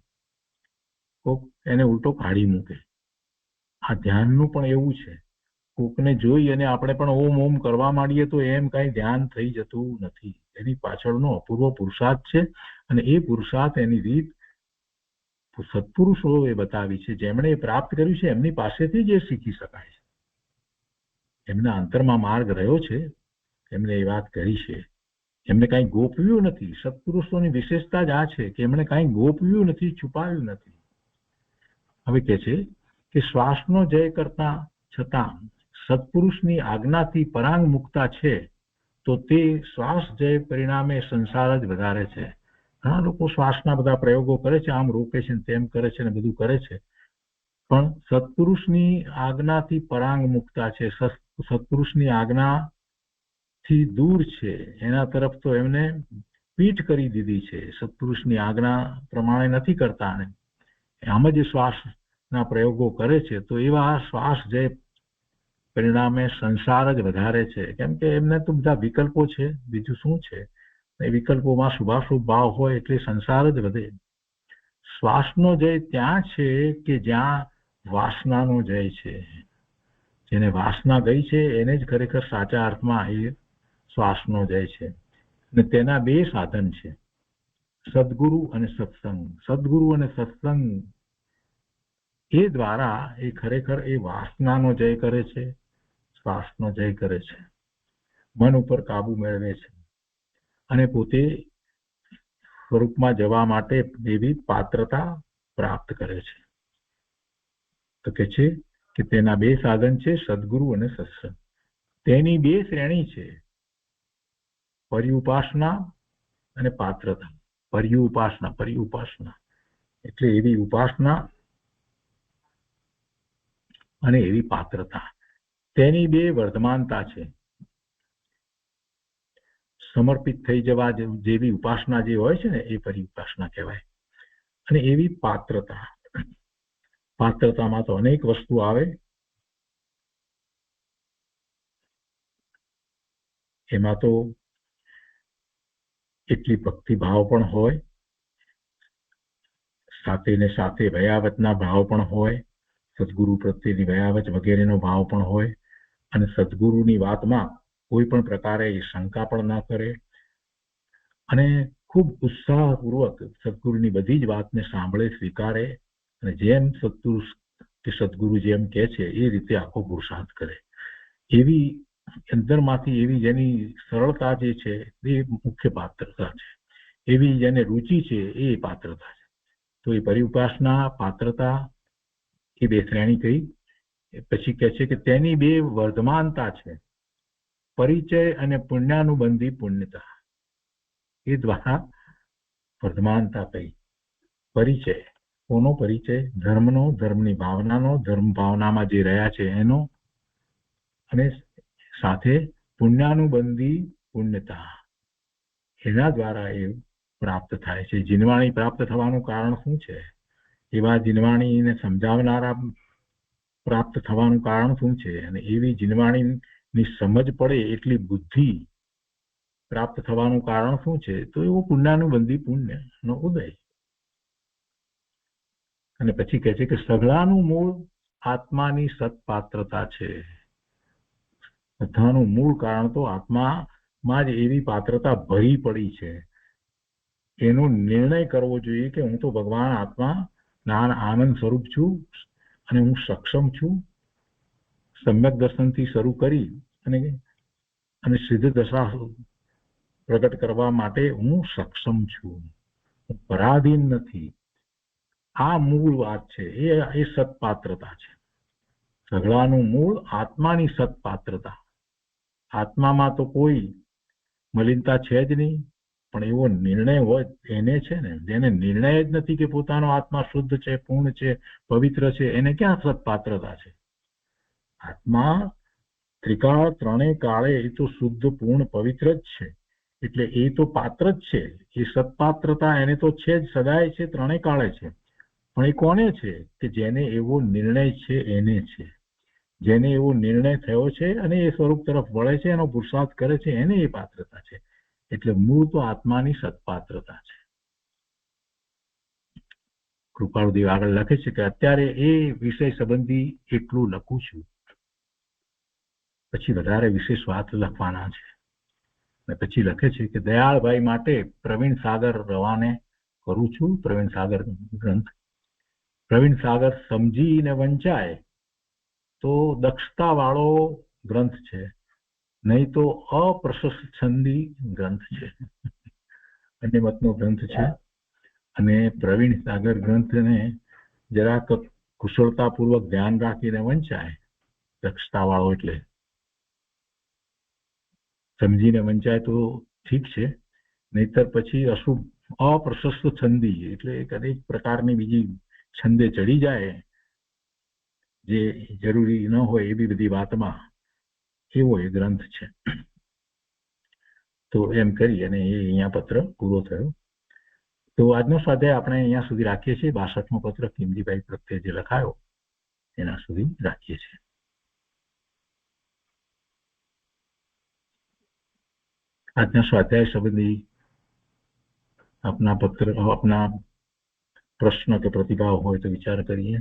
કોક એને ઉલટો કાઢી મૂકે. આ ધ્યાનનું પણ એવું છે. કોકને જોઈ અને આપણે પણ ઓમ ઓમ કરવા માંડીએ તો એમ કાંઈ ધ્યાન થઈ જતું નથી. એની પાછળનો અપૂર્વ પુરુષાર્થ છે અને એ પુરુષાર્થ એની રીત સત્પુરુષો એ બતાવી છે. જેમણે એ પ્રાપ્ત કર્યું છે એમની પાસેથી જ એ શીખી શકાય છે. એમના અંતરમાં માર્ગ રહ્યો છે, એમને એ વાત કરી છે. એમને કાંઈ ગોપવ્યું નથી. સત્પુરુષોની વિશેષતા જ આ છે કે એમણે કાંઈ ગોપવ્યું નથી, છુપાવ્યું નથી. હવે કે છે કે શ્વાસનો જય કરતા છતાં સત્પુરુષની આજ્ઞાથી પરાંગ મુક્તા છે તો તે શ્વાસ જય પરિણામે સંસાર જ વધારે છે. ઘણા લોકો શ્વાસના બધા પ્રયોગો કરે છે, આમ રોકે છે તેમ કરે છે ને બધું કરે છે, પણ સત્પુરુષની આજ્ઞાથી પરાંગ મુક્તા છે. સત્પુરુષની આજ્ઞાથી દૂર છે, એના તરફ તો એમને પીઠ કરી દીધી છે. સત્પુરુષની આજ્ઞા પ્રમાણે નથી કરતા ને આમ જ શ્વાસના પ્રયોગો કરે છે તો એવા શ્વાસ જે પરિણામે સંસાર જ વધારે છે. કેમ કે એમને તો બધા વિકલ્પો છે, બીજું શું છે? એ વિકલ્પોમાં શુભાશુભ ભાવ હોય એટલે સંસાર જ વધે. શ્વાસનો જય ત્યાં છે કે જ્યાં વાસનાનો જય છે. જેને વાસના ગઈ છે એને જ ખરેખર સાચા અર્થમાં એ શ્વાસનો જય છે. અને તેના બે સાધન છે, સદગુરુ અને સત્સંગ. સદગુરુ અને સત્સંગ એ દ્વારા એ ખરેખર એ વાસનાનો જય કરે છે, શ્વાસનો જય કરે છે, મન ઉપર કાબુ મેળવે છે અને પોતે સ્વરૂપમાં જવા માટે એવી પાત્રતા પ્રાપ્ત કરે છે. તો કે છે કે તેના બે સાધન છે, સદગુરુ અને સત્સંગ. તેની બે શ્રેણી છે, પર્યુપાસના અને પાત્રતા. પર્યુપાસના એટલે એવી ઉપાસના અને એવી પાત્રતા. તેની બે વર્ધમાનતા છે. સમર્પિત થઈ જવા જેવી ઉપાસના જે હોય છે ને એ પર્યુપાસના કહેવાય. અને એવી પાત્રતા. પાત્રતામાં તો અનેક વસ્તુ આવે. એમાં તો એટલી ભક્તિભાવ પણ હોય, સાથે ને સાથે ભયાવતના ભાવ પણ હોય, સદગુરુ પ્રત્યેની ભયાવત વગેરેનો ભાવ પણ હોય, અને સદગુરુની વાતમાં કોઈ પણ પ્રકારે શંકા પણ ના કરે અને ખૂબ ઉત્સાહપૂર્વક સદગુરુની બધી જ વાતને સાંભળે, સ્વીકારે અને જેમ સદગુરુ જેમ કહે છે એ રીતે આખો પુરુષાર્થ કરે. એવી અંદરમાંથી એવી જેની સરળતા જે છે એ મુખ્ય પાત્રતા છે. એવી જેને રુચિ છે એ પાત્રતા છે. તો એ પર્યુપાસના, પાત્રતા એ બે શ્રેણી કહી. પછી કહે છે કે તેની બે વર્ધમાનતા છે, પરિચય અને પુણ્યાનુબંધી પુણ્યતા. એ દ્વારા વર્ધમાનતા કહી. પરિચય, કોનો પરિચય? ધર્મનો, ધર્મની ભાવનાનો, ધર્મ ભાવનામાં જે રહ્યા છે એનો, અને સાથે પુણ્યાનુબંધી પુણ્યતા. એના દ્વારા એ પ્રાપ્ત થાય છે. જીનવાણી પ્રાપ્ત થવાનું કારણ શું છે? એવા જીનવાણીને સમજાવનારા પ્રાપ્ત થવાનું કારણ શું છે? અને એવી જીનવાણીની સમજ પડે એટલી બુદ્ધિ પ્રાપ્ત થવાનું કારણ શું છે? તો એવો પુણ્યાનુબંધી પુણ્યનો ઉદય. અને પછી કહે છે કે સઘળાનું મૂળ આત્માની સત્પાત્રતા છે. બધાનું મૂળ કારણ તો આત્મામાં જ એવી પાત્રતા ભરી પડી છે. એનો નિર્ણય કરવો જોઈએ કે હું તો ભગવાન આત્મા જ્ઞાન આનંદ સ્વરૂપ છું અને હું સક્ષમ છું. સમ્યક દર્શનથી શરૂ કરી અને સિદ્ધ દશા પ્રગટ કરવા માટે હું સક્ષમ છું. હું પરાધીન નથી. આ મૂળ વાત છે. એ સત્પાત્રતા છે. ઝઘડાનું મૂળ આત્માની સત્પાત્રતા. આત્મામાં તો કોઈ મલિનતા છે જ નહીં, પણ એવો નિર્ણય હોય એને છે ને, જેને નિર્ણય જ નથી કે પોતાનો આત્મા શુદ્ધ છે, પૂર્ણ છે, પવિત્ર છે, એને ક્યાં સત્પાત્રતા છે? આત્મા ત્રિકાળ ત્રણેય કાળે એ તો શુદ્ધ પૂર્ણ પવિત્ર જ છે, એટલે એ તો પાત્ર જ છે. એ સત્પાત્રતા એને તો છે જ, સદાય છે, ત્રણેય કાળે છે. પણ એ કોને છે? કે જેને એવો નિર્ણય છે એને છે. જેને એવો નિર્ણય થયો છે અને એ સ્વરૂપ તરફ વળે છે, એનો પુરુષાર્થ કરે છે, એને એ પાત્રતા છે. એટલે મૂળ તો આત્માની સત્પાત્રતા છે. કૃપાળુદેવ આગળ લખે છે કે અત્યારે એ વિષય સંબંધી એટલું લખું છું, પછી વધારે વિશેષ વાત લખવાના છે. અને પછી લખે છે કે દયાળભાઈ માટે પ્રવીણ સાગર રવાને કરું છું. પ્રવીણ સાગર ગ્રંથ. પ્રવીણ સાગર સમજીને વંચાય તો દક્ષતા વાળો ગ્રંથ છે, નહીં તો અપ્રશસ્ત છંદી ગ્રંથ છે. અન્ય મતનો ગ્રંથ છે. અને પ્રવીણ સાગર ગ્રંથને જરાક કુશળતાપૂર્વક ધ્યાન રાખીને વંચાય, દક્ષતા વાળો એટલે સમજીને વંચાય તો ઠીક છે, નહીતર પછી અશુભ અપ્રશસ્ત છંદી એટલે કદીક પ્રકારની બીજી છંદે ચડી જાય, જે જરૂરી ન હોય એવી બધી વાતમાં, એવો એ ગ્રંથ છે. તો એમ કરી અને એ અહીંયા પત્ર પૂરો થયો. તો આજનો સ્વાધ્યાય આપણે અહીંયા સુધી રાખીએ છીએ. 62મો પત્ર કિમજીભાઈ પ્રત્યે જે લખાયો એના સુધી રાખીએ છીએ. આજના સ્વાધ્યાય સંબંધી આપના પત્ર, આપના પ્રશ્ન કે પ્રતિભાવ હોય તો વિચાર કરીએ.